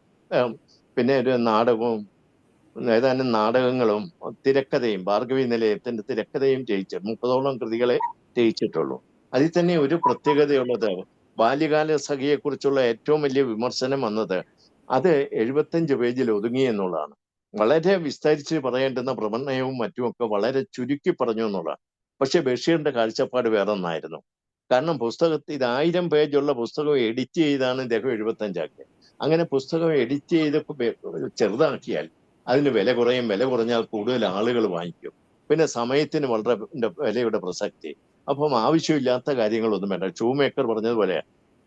പിന്നെ ഒരു നാടകവും ഏതാനും നാടകങ്ങളും തിരക്കഥയും ഭാർഗവി നിലയത്തിന്റെ തിരക്കഥയും ജയിച്ചു 30ഓളം കൃതികളെ ജയിച്ചിട്ടുള്ളൂ. അതിൽ തന്നെ ഒരു പ്രത്യേകതയുള്ളത് ബാല്യകാല സഖിയെ കുറിച്ചുള്ള ഏറ്റവും വലിയ വിമർശനം വന്നത് അത് 75 പേജിൽ ഒതുങ്ങി എന്നുള്ളതാണ്. വളരെ വിസ്തരിച്ച് പറയേണ്ടുന്ന പ്രമേയവും മറ്റുമൊക്കെ വളരെ ചുരുക്കി പറഞ്ഞു എന്നുള്ളതാണ്. പക്ഷെ ബഷീറിന്റെ കാഴ്ചപ്പാട് വേറെ ഒന്നായിരുന്നു. കാരണം പുസ്തകത്തിൽ ഇത് 1000 പേജുള്ള പുസ്തകം എഡിറ്റ് ചെയ്താണ് ഇദ്ദേഹം 75 ആക്കിയത്. അങ്ങനെ പുസ്തകം എഡിറ്റ് ചെയ്ത് ചെറുതാക്കിയാൽ അതിന് വില കുറയും, വില കുറഞ്ഞാൽ കൂടുതൽ ആളുകൾ വാങ്ങിക്കും. പിന്നെ സമയത്തിന് വളരെ വിലയുടെ പ്രസക്തി. അപ്പം ആവശ്യമില്ലാത്ത കാര്യങ്ങളൊന്നും വേണ്ട. ഷൂമേക്കർ പറഞ്ഞതുപോലെ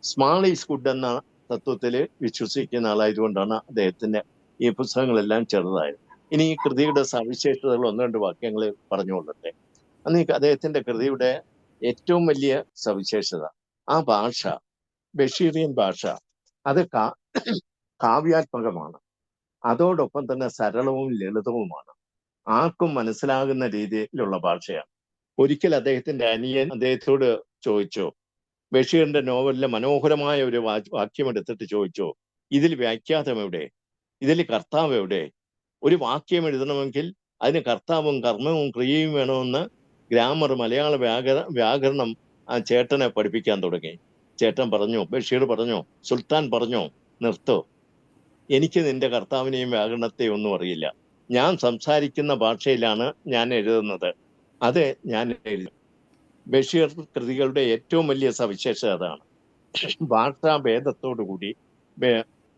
സ്മാൾ ഈസ് ഗുഡ് എന്ന തത്വത്തിൽ വിശ്വസിക്കുന്ന ആളായതുകൊണ്ടാണ് അദ്ദേഹത്തിന്റെ ഈ പുസ്തകങ്ങളെല്ലാം ചെറുതായത്. ഇനി ഈ കൃതിയുടെ സവിശേഷതകൾ 1-2 വാക്യങ്ങൾ പറഞ്ഞുകൊള്ളട്ടെ. അന്ന് ഈ അദ്ദേഹത്തിന്റെ കൃതിയുടെ ഏറ്റവും വലിയ സവിശേഷത ആ ഭാഷ, ബഷീറിയൻ ഭാഷ, അത് കാവ്യാത്മകമാണ്. അതോടൊപ്പം തന്നെ സരളവും ലളിതവുമാണ്. ആർക്കും മനസ്സിലാകുന്ന രീതിയിലുള്ള ഭാഷയാണ്. ഒരിക്കൽ അദ്ദേഹത്തിന്റെ അനിയൻ അദ്ദേഹത്തോട് ചോദിച്ചു, ബഷീറിന്റെ നോവലിലെ മനോഹരമായ ഒരു വാക്യം എടുത്തിട്ട് ചോദിച്ചു, ഇതിൽ വ്യാഖ്യാനം എവിടെ, ഇതിൽ കർത്താവ് എവിടെ? ഒരു വാക്യം എഴുതണമെങ്കിൽ അതിന് കർത്താവും കർമ്മവും ക്രിയയും വേണമെന്ന് ഗ്രാമർ, മലയാള വ്യാകരണം ആ ചേട്ടനെ പഠിപ്പിക്കാൻ തുടങ്ങി. ചേട്ടൻ പറഞ്ഞു, ബഷീർ പറഞ്ഞു, സുൽത്താൻ പറഞ്ഞു, നിർത്തോ, എനിക്ക് നിന്റെ കർത്താവിനെയും വ്യാകരണത്തെയും ഒന്നും അറിയില്ല. ഞാൻ സംസാരിക്കുന്ന ഭാഷയിലാണ് ഞാൻ എഴുതുന്നത്, അത് ഞാൻ എഴുതും. ബഷീർ കൃതികളുടെ ഏറ്റവും വലിയ സവിശേഷത അതാണ്. ഭാഷാഭേദത്തോടുകൂടി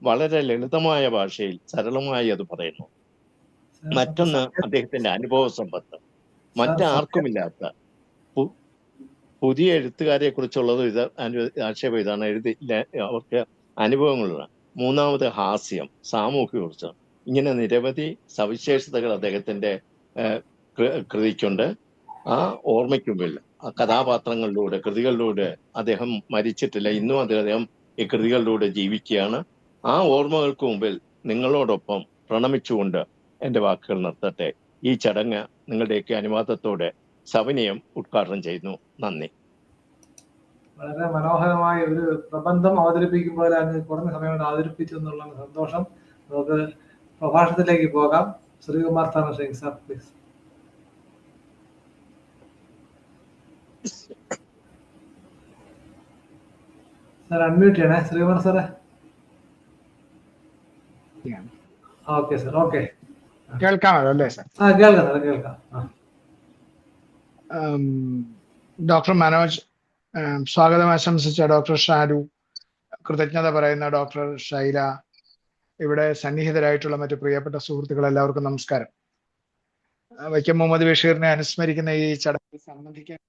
വളരെ ലളിതമായ ഭാഷയിൽ സരളമായി അത് പറയുന്നു. മറ്റൊന്ന് അദ്ദേഹത്തിന്റെ അനുഭവ സമ്പത്ത്, മറ്റാർക്കുമില്ലാത്ത. പുതിയ എഴുത്തുകാരെ കുറിച്ചുള്ളത് ഇത് ആക്ഷേപം ഇതാണ്, അവർക്ക് അനുഭവങ്ങളുള്ള. മൂന്നാമത് ഹാസ്യം, സാമൂഹ്യ കുറിച്ച്. ഇങ്ങനെ നിരവധി സവിശേഷതകൾ അദ്ദേഹത്തിന്റെ കൃതിക്കുണ്ട്. ആ ഓർമ്മയ്ക്കുമ്പിൽ ആ കഥാപാത്രങ്ങളിലൂടെ, കൃതികളിലൂടെ അദ്ദേഹം മരിച്ചിട്ടില്ല. ഇന്നും അദ്ദേഹം ഈ കൃതികളിലൂടെ ജീവിക്കുകയാണ്. ആ ഓർമ്മകൾക്ക് മുമ്പിൽ നിങ്ങളോടൊപ്പം പ്രണമിച്ചുകൊണ്ട് എൻ്റെ വാക്കുകൾ നിർത്തട്ടെ. ഈ ചടങ്ങ് നിങ്ങളുടെയൊക്കെ അനുവാദത്തോടെ സവിനയം ഉദ്ഘാടനം ചെയ്യുന്നു. നന്ദി. വളരെ മനോഹരമായ ഒരു പ്രബന്ധം അവതരിപ്പിക്കുമ്പോൾ അങ്ങ് കുറഞ്ഞ സമയം കൊണ്ട് അവതരിപ്പിച്ചു എന്നുള്ള സന്തോഷം. നമുക്ക് പ്രഭാഷണത്തിലേക്ക് പോകാം. ശ്രീകുമാർ താനശ്രീ സാർ, പ്ലീസ്. സാർ അൺമ്യൂട്ട് ചെയ്യണേ, ശ്രീകുമാർ സാറേ. Okay sir, okay. കേൾക്കാമല്ലോ അല്ലേ സാർ? കേൾക്കാം സാർ, കേൾക്കാം. ഡോക്ടർ മനോജ്, സ്വാഗതം ആശംസിച്ച ഡോക്ടർ ഷാരു, കൃതജ്ഞത പറയുന്ന ഡോക്ടർ ഷൈല, ഇവിടെ സന്നിഹിതരായിട്ടുള്ള മറ്റു പ്രിയപ്പെട്ട സുഹൃത്തുക്കൾ, എല്ലാവർക്കും നമസ്കാരം. വൈക്കം മുഹമ്മദ് ബഷീറിനെ അനുസ്മരിക്കുന്ന ഈ ചടങ്ങിൽ സംബന്ധിക്കാൻ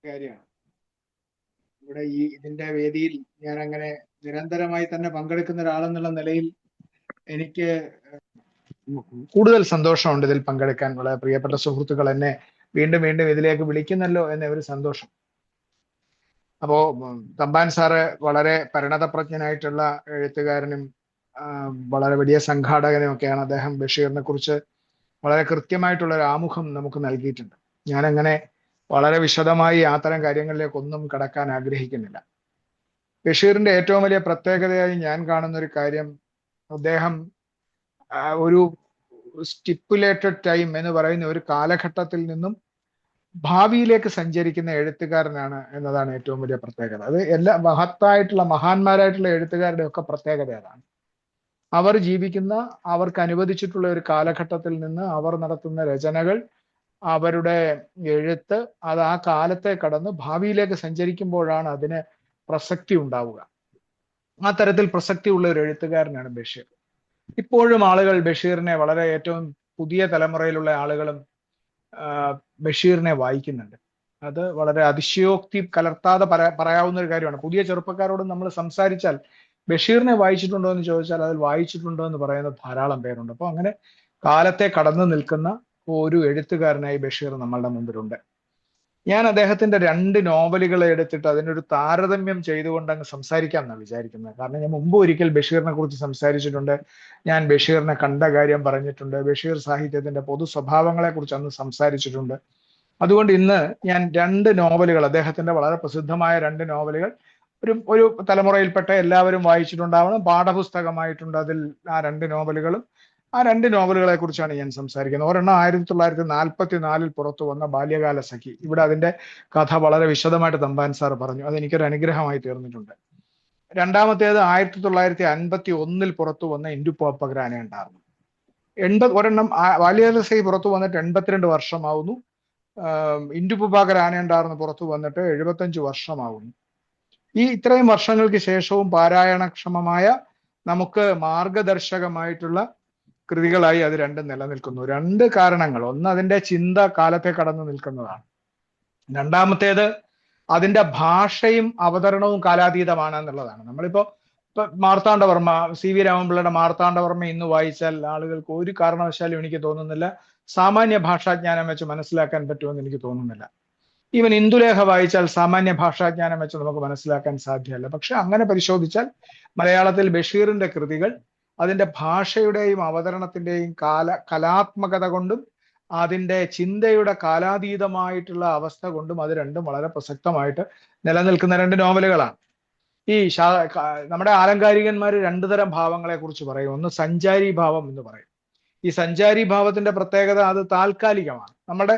കാര്യമാണ്. ഇവിടെ ഇതിന്റെ വേദിയിൽ ഞാൻ അങ്ങനെ നിരന്തരമായി തന്നെ പങ്കെടുക്കുന്ന ഒരാളെന്നുള്ള നിലയിൽ എനിക്ക് കൂടുതൽ സന്തോഷമുണ്ട് ഇതിൽ പങ്കെടുക്കാൻ. വളരെ പ്രിയപ്പെട്ട സുഹൃത്തുക്കൾ എന്നെ വീണ്ടും വീണ്ടും ഇതിലേക്ക് വിളിക്കുന്നല്ലോ എന്ന ഒരു സന്തോഷം. അപ്പോ തമ്പാൻ സാറ് വളരെ പരിണതപ്രജ്ഞനായിട്ടുള്ള എഴുത്തുകാരനും വളരെ വലിയ സംഘാടകനും ഒക്കെയാണ്. അദ്ദേഹം ബഷീറിനെ കുറിച്ച് വളരെ കൃത്യമായിട്ടുള്ള ഒരു ആമുഖം നമുക്ക് നൽകിയിട്ടുണ്ട്. ഞാനങ്ങനെ വളരെ വിശദമായി അത്തരം കാര്യങ്ങളിലേക്കൊന്നും കടക്കാൻ ആഗ്രഹിക്കുന്നില്ല. ബഷീറിന്റെ ഏറ്റവും വലിയ പ്രത്യേകതയായി ഞാൻ കാണുന്ന ഒരു കാര്യം, അദ്ദേഹം ഒരു സ്റ്റിപ്പുലേറ്റഡ് ടൈം എന്ന് പറയുന്ന ഒരു കാലഘട്ടത്തിൽ നിന്നും ഭാവിയിലേക്ക് സഞ്ചരിക്കുന്ന എഴുത്തുകാരനാണ് എന്നതാണ് ഏറ്റവും വലിയ പ്രത്യേകത. അത് എല്ലാ മഹാന്മാരായിട്ടുള്ള എഴുത്തുകാരുടെ ഒക്കെ പ്രത്യേകത അതാണ്. അവർ ജീവിക്കുന്ന, അവർക്ക് അനുവദിച്ചിട്ടുള്ള ഒരു കാലഘട്ടത്തിൽ നിന്ന് അവർ നടത്തുന്ന രചനകൾ, അവരുടെ എഴുത്ത്, അത് ആ കാലത്തെ കടന്ന് ഭാവിയിലേക്ക് സഞ്ചരിക്കുമ്പോഴാണ് അതിന് പ്രസക്തി ഉണ്ടാവുക. ആ തരത്തിൽ പ്രസക്തിയുള്ള ഒരു എഴുത്തുകാരനാണ് ബഷീർ. ഇപ്പോഴും ആളുകൾ ബഷീറിനെ, വളരെ ഏറ്റവും പുതിയ തലമുറയിലുള്ള ആളുകളും ബഷീറിനെ വായിക്കുന്നുണ്ട്. അത് വളരെ അതിശയോക്തി കലർത്താതെ പറയാവുന്ന ഒരു കാര്യമാണ്. പുതിയ ചെറുപ്പക്കാരോട് നമ്മൾ സംസാരിച്ചാൽ ബഷീറിനെ വായിച്ചിട്ടുണ്ടോ എന്ന് ചോദിച്ചാൽ അതിൽ വായിച്ചിട്ടുണ്ടോ എന്ന് പറയുന്ന ധാരാളം പേരുണ്ട്. അപ്പോൾ അങ്ങനെ കാലത്തെ കടന്നു നിൽക്കുന്ന ഒരു എഴുത്തുകാരനായി ബഷീർ നമ്മളുടെ മുമ്പിലുണ്ട്. ഞാൻ അദ്ദേഹത്തിന്റെ 2 നോവലുകളെ എടുത്തിട്ട് അതിനൊരു താരതമ്യം ചെയ്തുകൊണ്ട് അങ്ങ് സംസാരിക്കാം എന്നാണ് വിചാരിക്കുന്നത്. കാരണം ഞാൻ മുമ്പ് ഒരിക്കൽ ബഷീറിനെ കുറിച്ച് സംസാരിച്ചിട്ടുണ്ട്. ഞാൻ ബഷീറിനെ കണ്ട കാര്യം പറഞ്ഞിട്ടുണ്ട്. ബഷീർ സാഹിത്യത്തിന്റെ പൊതു സ്വഭാവങ്ങളെ കുറിച്ച് അന്ന് സംസാരിച്ചിട്ടുണ്ട്. അതുകൊണ്ട് ഇന്ന് ഞാൻ 2 നോവലുകൾ, അദ്ദേഹത്തിന്റെ വളരെ പ്രസിദ്ധമായ 2 നോവലുകൾ, ഒരു തലമുറയിൽപ്പെട്ട എല്ലാവരും വായിച്ചിട്ടുണ്ടാവണം, പാഠപുസ്തകമായിട്ടുണ്ട് അതിൽ ആ 2 നോവലുകളും. ആ 2 നോവലുകളെ കുറിച്ചാണ് ഞാൻ സംസാരിക്കുന്നത്. ഒരെണ്ണം 1944 പുറത്തു വന്ന ബാല്യകാല സഖി. ഇവിടെ അതിന്റെ കഥ വളരെ വിശദമായിട്ട് തമ്പാൻ സാർ പറഞ്ഞു. അതെനിക്കൊരു അനുഗ്രഹമായി തീർന്നിട്ടുണ്ട്. രണ്ടാമത്തേത് 1951 പുറത്തു വന്ന ഇന്റുപ്പാപ്പ ഗ്രാനയുണ്ടായിരുന്നു. ഒരെണ്ണം ബാല്യകാല സഖി പുറത്തു വന്നിട്ട് 82 വർഷമാവുന്നു. ഇന്റുപ്പാപ്പ ഗ്രാനയുണ്ടായിരുന്നു പുറത്തു വന്നിട്ട് 75 വർഷമാവുന്നു. ഈ ഇത്രയും വർഷങ്ങൾക്ക് ശേഷവും പാരായണക്ഷമമായ നമുക്ക് മാർഗദർശകമായിട്ടുള്ള കൃതികളായി അത് രണ്ടും നിലനിൽക്കുന്നു. 2 കാരണങ്ങൾ. ഒന്ന്, അതിന്റെ ചിന്ത കാലത്തെ കടന്നു നിൽക്കുന്നതാണ്. രണ്ടാമത്തേത്, അതിന്റെ ഭാഷയും അവതരണവും കാലാതീതമാണ് എന്നുള്ളതാണ്. നമ്മളിപ്പോ മാർത്താണ്ഡവർമ്മ, സി വി രാമൻപിള്ളയുടെ മാർത്താണ്ഡവർമ്മ ഇന്ന് വായിച്ചാൽ ആളുകൾക്ക് ഒരു കാരണവശാലും എനിക്ക് തോന്നുന്നില്ല സാമാന്യ ഭാഷാജ്ഞാനം വെച്ച് മനസ്സിലാക്കാൻ പറ്റുമെന്ന് എനിക്ക് തോന്നുന്നില്ല. ഈവൻ ഇന്ദുലേഖ വായിച്ചാൽ സാമാന്യ ഭാഷാജ്ഞാനം വെച്ച് നമുക്ക് മനസ്സിലാക്കാൻ സാധ്യമല്ല. പക്ഷെ അങ്ങനെ പരിശോധിച്ചാൽ മലയാളത്തിൽ ബഷീറിന്റെ കൃതികൾ അതിന്റെ ഭാഷയുടെയും അവതരണത്തിന്റെയും കലാത്മകത കൊണ്ടും അതിന്റെ ചിന്തയുടെ കാലാതീതമായിട്ടുള്ള അവസ്ഥ കൊണ്ടും അത് രണ്ടും വളരെ പ്രസക്തമായിട്ട് നിലനിൽക്കുന്ന 2 നോവലുകളാണ്. ഈ നമ്മുടെ ആലങ്കാരികന്മാർ 2 തരം ഭാവങ്ങളെ കുറിച്ച് പറയും. ഒന്ന് സഞ്ചാരി ഭാവം എന്ന് പറയും. ഈ സഞ്ചാരി ഭാവത്തിന്റെ പ്രത്യേകത അത് താൽക്കാലികമാണ്. നമ്മുടെ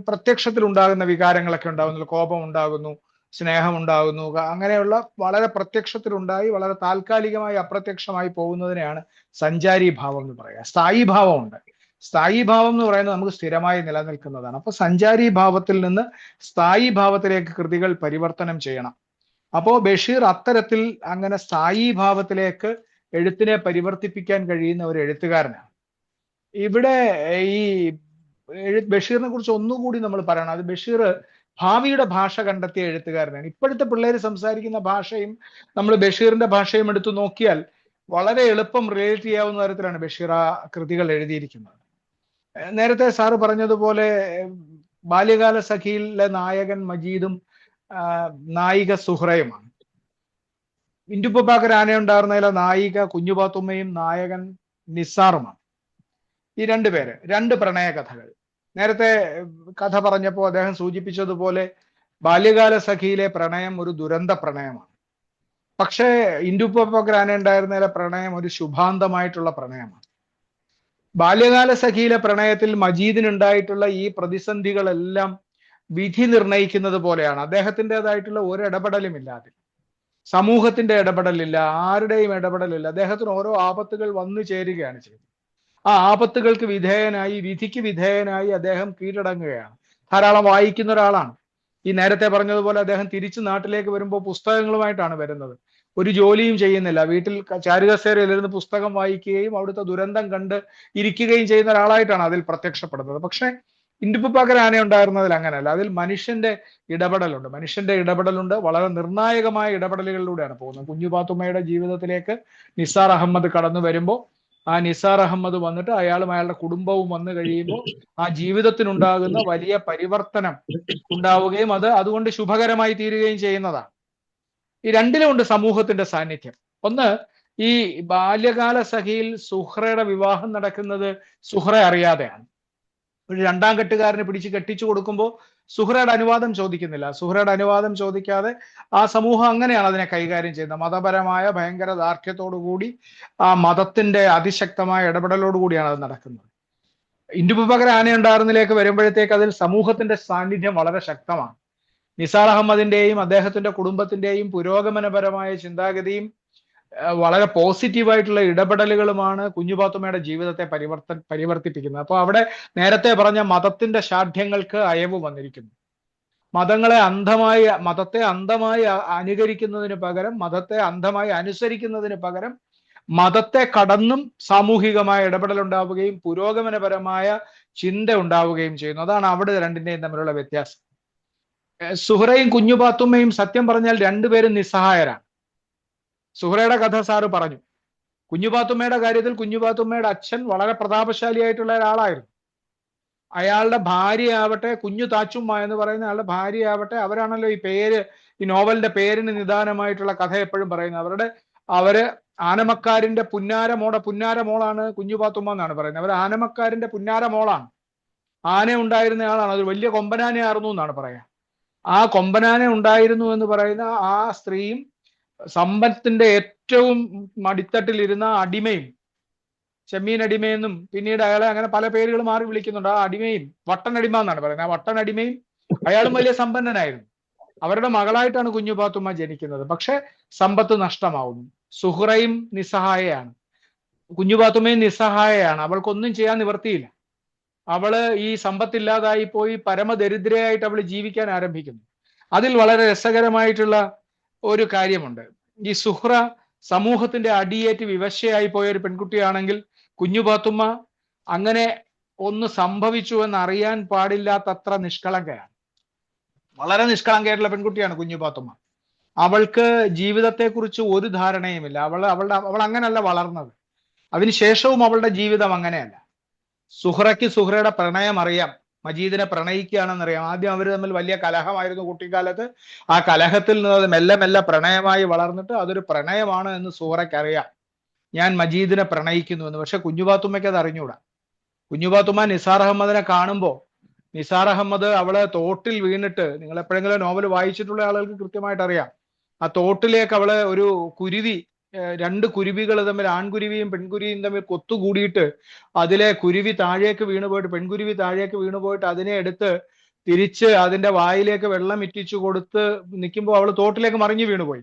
പ്രത്യക്ഷത്തിൽ ഉണ്ടാകുന്ന വികാരങ്ങളൊക്കെ ഉണ്ടാകുന്നു, കോപം ഉണ്ടാകുന്നു, സ്നേഹം ഉണ്ടാകുന്നു, അങ്ങനെയുള്ള വളരെ പ്രത്യക്ഷത്തിലുണ്ടായി വളരെ താൽക്കാലികമായി അപ്രത്യക്ഷമായി പോകുന്നതിനെയാണ് സഞ്ചാരി ഭാവം എന്ന് പറയുക. സ്ഥായി ഭാവമുണ്ട്. സ്ഥായി ഭാവം എന്ന് പറയുന്നത് നമുക്ക് സ്ഥിരമായി നിലനിൽക്കുന്നതാണ്. അപ്പൊ സഞ്ചാരി ഭാവത്തിൽ നിന്ന് സ്ഥായി ഭാവത്തിലേക്ക് കൃതികൾ പരിവർത്തനം ചെയ്യണം. അപ്പോ ബഷീർ അത്തരത്തിൽ അങ്ങനെ സ്ഥായി ഭാവത്തിലേക്ക് എഴുത്തിനെ പരിവർത്തിപ്പിക്കാൻ കഴിയുന്ന ഒരു എഴുത്തുകാരനാണ്. ഇവിടെ ഈ ബഷീറിനെ കുറിച്ച് ഒന്നുകൂടി നമ്മൾ പറയണം. അത് ബഷീർ ഭാവിയുടെ ഭാഷ കണ്ടെത്തിയ എഴുത്തുകാരനാണ്. ഇപ്പോഴത്തെ പിള്ളേർ സംസാരിക്കുന്ന ഭാഷയും നമ്മൾ ബഷീറിന്റെ ഭാഷയും എടുത്തു നോക്കിയാൽ വളരെ എളുപ്പം റിലേറ്റ് ചെയ്യാവുന്ന തരത്തിലാണ് ബഷീർ ആ കൃതികൾ എഴുതിയിരിക്കുന്നത്. നേരത്തെ സാറ് പറഞ്ഞതുപോലെ ബാല്യകാല സഖിയിലെ നായകൻ മജീദും നായിക സുഹ്റയുമാണ്. ഇന്റുപ്പാപ്പ ഗ്രാനയുണ്ടായിരുന്നതിലെ നായിക കുഞ്ഞുപാത്തുമ്മയും നായകൻ നിസാറുമാണ്. ഈ 2 പേര്, 2 പ്രണയ കഥകൾ. നേരത്തെ കഥ പറഞ്ഞപ്പോൾ അദ്ദേഹം സൂചിപ്പിച്ചതുപോലെ ബാല്യകാല സഖിയിലെ പ്രണയം ഒരു ദുരന്ത പ്രണയമാണ്. പക്ഷേ ഇന്റുപ്പാപ്പ ഗ്രാനയുണ്ടായിരുന്നതിലെ പ്രണയം ഒരു ശുഭാന്തമായിട്ടുള്ള പ്രണയമാണ്. ബാല്യകാല സഖിയിലെ പ്രണയത്തിൽ മജീദിനുണ്ടായിട്ടുള്ള ഈ പ്രതിസന്ധികളെല്ലാം വിധി നിർണയിക്കുന്നത് പോലെയാണ്. അദ്ദേഹത്തിൻ്റെതായിട്ടുള്ള ഒരു ഇടപെടലുമില്ലാതെ, സമൂഹത്തിന്റെ ഇടപെടലില്ല, ആരുടെയും ഇടപെടലില്ല. അദ്ദേഹത്തിന് ഓരോ ആപത്തുകൾ വന്നു ചേരുകയാണ് ചെയ്തത്. ആ ആപത്തുകൾക്ക് വിധേയനായി, വിധിക്ക് വിധേയനായി അദ്ദേഹം കീഴടങ്ങുകയാണ്. ധാരാളം വായിക്കുന്ന ഒരാളാണ്. ഈ നേരത്തെ പറഞ്ഞതുപോലെ അദ്ദേഹം തിരിച്ചു നാട്ടിലേക്ക് വരുമ്പോൾ പുസ്തകങ്ങളുമായിട്ടാണ് വരുന്നത്. ഒരു ജോലിയും ചെയ്യുന്നില്ല. വീട്ടിൽ ചാരുകസേരയിലിരുന്ന് പുസ്തകം വായിക്കുകയും അവിടുത്തെ ദുരന്തം കണ്ട് ഇരിക്കുകയും ചെയ്യുന്ന ഒരാളായിട്ടാണ് അതിൽ പ്രത്യക്ഷപ്പെടുന്നത്. പക്ഷെ ഇന്റുപ്പാപ്പ ഗ്രാന ഉണ്ടായിരുന്നതിൽ അങ്ങനെയല്ല. അതിൽ മനുഷ്യന്റെ ഇടപെടലുണ്ട്. വളരെ നിർണായകമായ ഇടപെടലുകളിലൂടെയാണ് പോകുന്നത്. കുഞ്ഞുപാത്തുമ്മയുടെ ജീവിതത്തിലേക്ക് നിസാർ അഹമ്മദ് കടന്നു വരുമ്പോൾ ആ നിസാർ അഹമ്മദ് വന്നിട്ട് അയാളും അയാളുടെ കുടുംബവും വന്നു കഴിയുമ്പോൾ ആ ജീവിതത്തിനുണ്ടാകുന്ന വലിയ പരിവർത്തനം ഉണ്ടാവുകയും അതുകൊണ്ട് ശുഭകരമായി തീരുകയും ചെയ്യുന്നതാണ്. ഈ 2ലുമുണ്ട് സമൂഹത്തിന്റെ സാന്നിധ്യം. ഒന്ന്, ഈ ബാല്യകാല സഖിയിൽ സുഹ്റയുടെ വിവാഹം നടക്കുന്നത് സുഹ്റ അറിയാതെയാണ്. ഒരു 2ാം കെട്ടുകാരനെ പിടിച്ച് കെട്ടിച്ചു കൊടുക്കുമ്പോൾ സുഹ്റയുടെ അനുവാദം ചോദിക്കുന്നില്ല. സുഹ്റയുടെ അനുവാദം ചോദിക്കാതെ ആ സമൂഹം അങ്ങനെയാണ് അതിനെ കൈകാര്യം ചെയ്യുന്നത്. മതപരമായ ഭയങ്കര ദാർഢ്യത്തോടുകൂടി ആ മതത്തിന്റെ അതിശക്തമായ ഇടപെടലോടുകൂടിയാണ് അത് നടക്കുന്നത്. ഇന്റുപ്പാപ്പ ഗ്രാന ഉണ്ടായിരുന്നിലേക്ക് വരുമ്പോഴത്തേക്ക് അതിൽ സമൂഹത്തിന്റെ സാന്നിധ്യം വളരെ ശക്തമാണ്. നിസാർ അഹമ്മദിന്റെയും അദ്ദേഹത്തിന്റെ കുടുംബത്തിന്റെയും പുരോഗമനപരമായ ചിന്താഗതിയും വളരെ പോസിറ്റീവായിട്ടുള്ള ഇടപെടലുകളുമാണ് കുഞ്ഞുപാത്തുമ്മയുടെ ജീവിതത്തെ പരിവർത്തിപ്പിക്കുന്നത്. അപ്പോൾ അവിടെ നേരത്തെ പറഞ്ഞ മതത്തിന്റെ ശാഠ്യങ്ങൾക്ക് അയവ് വന്നിരിക്കുന്നു. മതത്തെ അന്ധമായി അനുകരിക്കുന്നതിന് പകരം, മതത്തെ അന്ധമായി അനുസരിക്കുന്നതിന് പകരം മതത്തെ കടന്നും സാമൂഹികമായ ഇടപെടൽ ഉണ്ടാവുകയും പുരോഗമനപരമായ ചിന്ത ഉണ്ടാവുകയും ചെയ്യുന്നു. അതാണ് അവിടെ 2ന്റെയും തമ്മിലുള്ള വ്യത്യാസം. സുഹ്റയും കുഞ്ഞുപാത്തുമ്മയും സത്യം പറഞ്ഞാൽ 2 പേരും നിസ്സഹായരാണ്. സുഹ്റയുടെ കഥ സാറ് പറഞ്ഞു. കുഞ്ഞുപാത്തുമ്മയുടെ കാര്യത്തിൽ കുഞ്ഞുപാത്തുമ്മയുടെ അച്ഛൻ വളരെ പ്രതാപശാലിയായിട്ടുള്ള ഒരാളായിരുന്നു. അയാളുടെ ഭാര്യയാവട്ടെ, കുഞ്ഞു താച്ചുമ്മ എന്ന് പറയുന്ന ആളുടെ ഭാര്യയാവട്ടെ, അവരാണല്ലോ ഈ നോവലിന്റെ പേരിന് നിദാനമായിട്ടുള്ള കഥ എപ്പോഴും പറയുന്നത്. അവര് ആനമക്കാരിന്റെ പുന്നാര മോളാണ് കുഞ്ഞുപാത്തുമ്മ എന്നാണ് പറയുന്നത്. അവർ ആനമക്കാരിന്റെ പുന്നാര മോളാണ്. ആന ഉണ്ടായിരുന്ന ആളാണ്. അതൊരു വലിയ കൊമ്പനാനയായിരുന്നു എന്നാണ് പറയാ. ആ കൊമ്പനാന ഉണ്ടായിരുന്നു എന്ന് പറയുന്ന ആ സ്ത്രീയും സമ്പത്തിന്റെ ഏറ്റവും മടിത്തട്ടിലിരുന്ന അടിമയും, ചെമ്മീൻ അടിമയെന്നും പിന്നീട് അയാളെ അങ്ങനെ പല പേരുകൾ മാറി വിളിക്കുന്നുണ്ട്. ആ അടിമയും വട്ടനടിമ എന്നാണ് പറയുന്നത്. ആ വട്ടനടിമയും അയാളും വലിയ സമ്പന്നനായിരുന്നു. അവരുടെ മകളായിട്ടാണ് കുഞ്ഞുപാത്തുമ്മ ജനിക്കുന്നത്. പക്ഷെ സമ്പത്ത് നഷ്ടമാവുന്നു. സുഹ്റയും നിസ്സഹായയാണ്, കുഞ്ഞുപാത്തുമ്മയും നിസ്സഹായയാണ്. അവൾക്കൊന്നും ചെയ്യാൻ നിവർത്തിയില്ല. അവള് ഈ സമ്പത്തില്ലാതായി പോയി പരമദരിദ്രയായിട്ട് അവൾ ജീവിക്കാൻ ആരംഭിക്കുന്നു. അതിൽ വളരെ രസകരമായിട്ടുള്ള ഒരു കാര്യമുണ്ട്. ഈ സുഹ്റ സമൂഹത്തിന്റെ അടിയേറ്റ് വിവശയായി പോയ ഒരു പെൺകുട്ടിയാണെങ്കിൽ കുഞ്ഞുപാത്തുമ്മ അങ്ങനെ ഒന്ന് സംഭവിച്ചു എന്ന് അറിയാൻ പാടില്ലാത്തത്ര നിഷ്കളങ്കയാണ്. വളരെ നിഷ്കളങ്കയായിട്ടുള്ള പെൺകുട്ടിയാണ് കുഞ്ഞുപാത്തുമ്മ. അവൾക്ക് ജീവിതത്തെക്കുറിച്ച് ഒരു ധാരണയുമില്ല. അവൾ അങ്ങനെയല്ല വളർന്നത്. അതിനുശേഷവും അവളുടെ ജീവിതം അങ്ങനെയല്ല. സുഹ്റയ്ക്ക് സുഹ്റയുടെ പ്രണയം അറിയാം, മജീദിനെ പ്രണയിക്കുകയാണെന്നറിയാം. ആദ്യം അവർ തമ്മിൽ വലിയ കലഹമായിരുന്നു കുട്ടിക്കാലത്ത്. ആ കലഹത്തിൽ നിന്ന് അത് മെല്ലെ മെല്ലെ പ്രണയമായി വളർന്നിട്ട് അതൊരു പ്രണയമാണ് എന്ന് സുഹ്റയ്ക്ക് അറിയാം, ഞാൻ മജീദിനെ പ്രണയിക്കുന്നു എന്ന്. പക്ഷെ കുഞ്ഞുപാത്തുമ്മയ്ക്ക് അത് അറിഞ്ഞൂടാ. കുഞ്ഞുപാത്തുമ്മ നിസാർ അഹമ്മദിനെ കാണുമ്പോൾ, നിസാർ അഹമ്മദ് അവളെ തോട്ടിൽ വീണിട്ട്, നിങ്ങൾ എപ്പോഴെങ്കിലും നോവൽ വായിച്ചിട്ടുള്ള ആളുകൾക്ക് കൃത്യമായിട്ട് അറിയാം, ആ തോട്ടിലേക്ക് അവള് ഒരു കുരുവി, രണ്ട് കുരുവികൾ തമ്മിൽ, ആൺകുരുവിയും പെൺകുരുവിയും തമ്മിൽ കൊത്തുകൂടിയിട്ട് അതിലെ കുരുവി താഴേക്ക് വീണുപോയിട്ട്, പെൺകുരുവി താഴേക്ക് വീണുപോയിട്ട് അതിനെ എടുത്ത് തിരിച്ച് അതിന്റെ വായിലേക്ക് വെള്ളം ഇറ്റിച്ചു കൊടുത്ത് നിൽക്കുമ്പോൾ അവൾ തോട്ടിലേക്ക് മറിഞ്ഞു വീണുപോയി.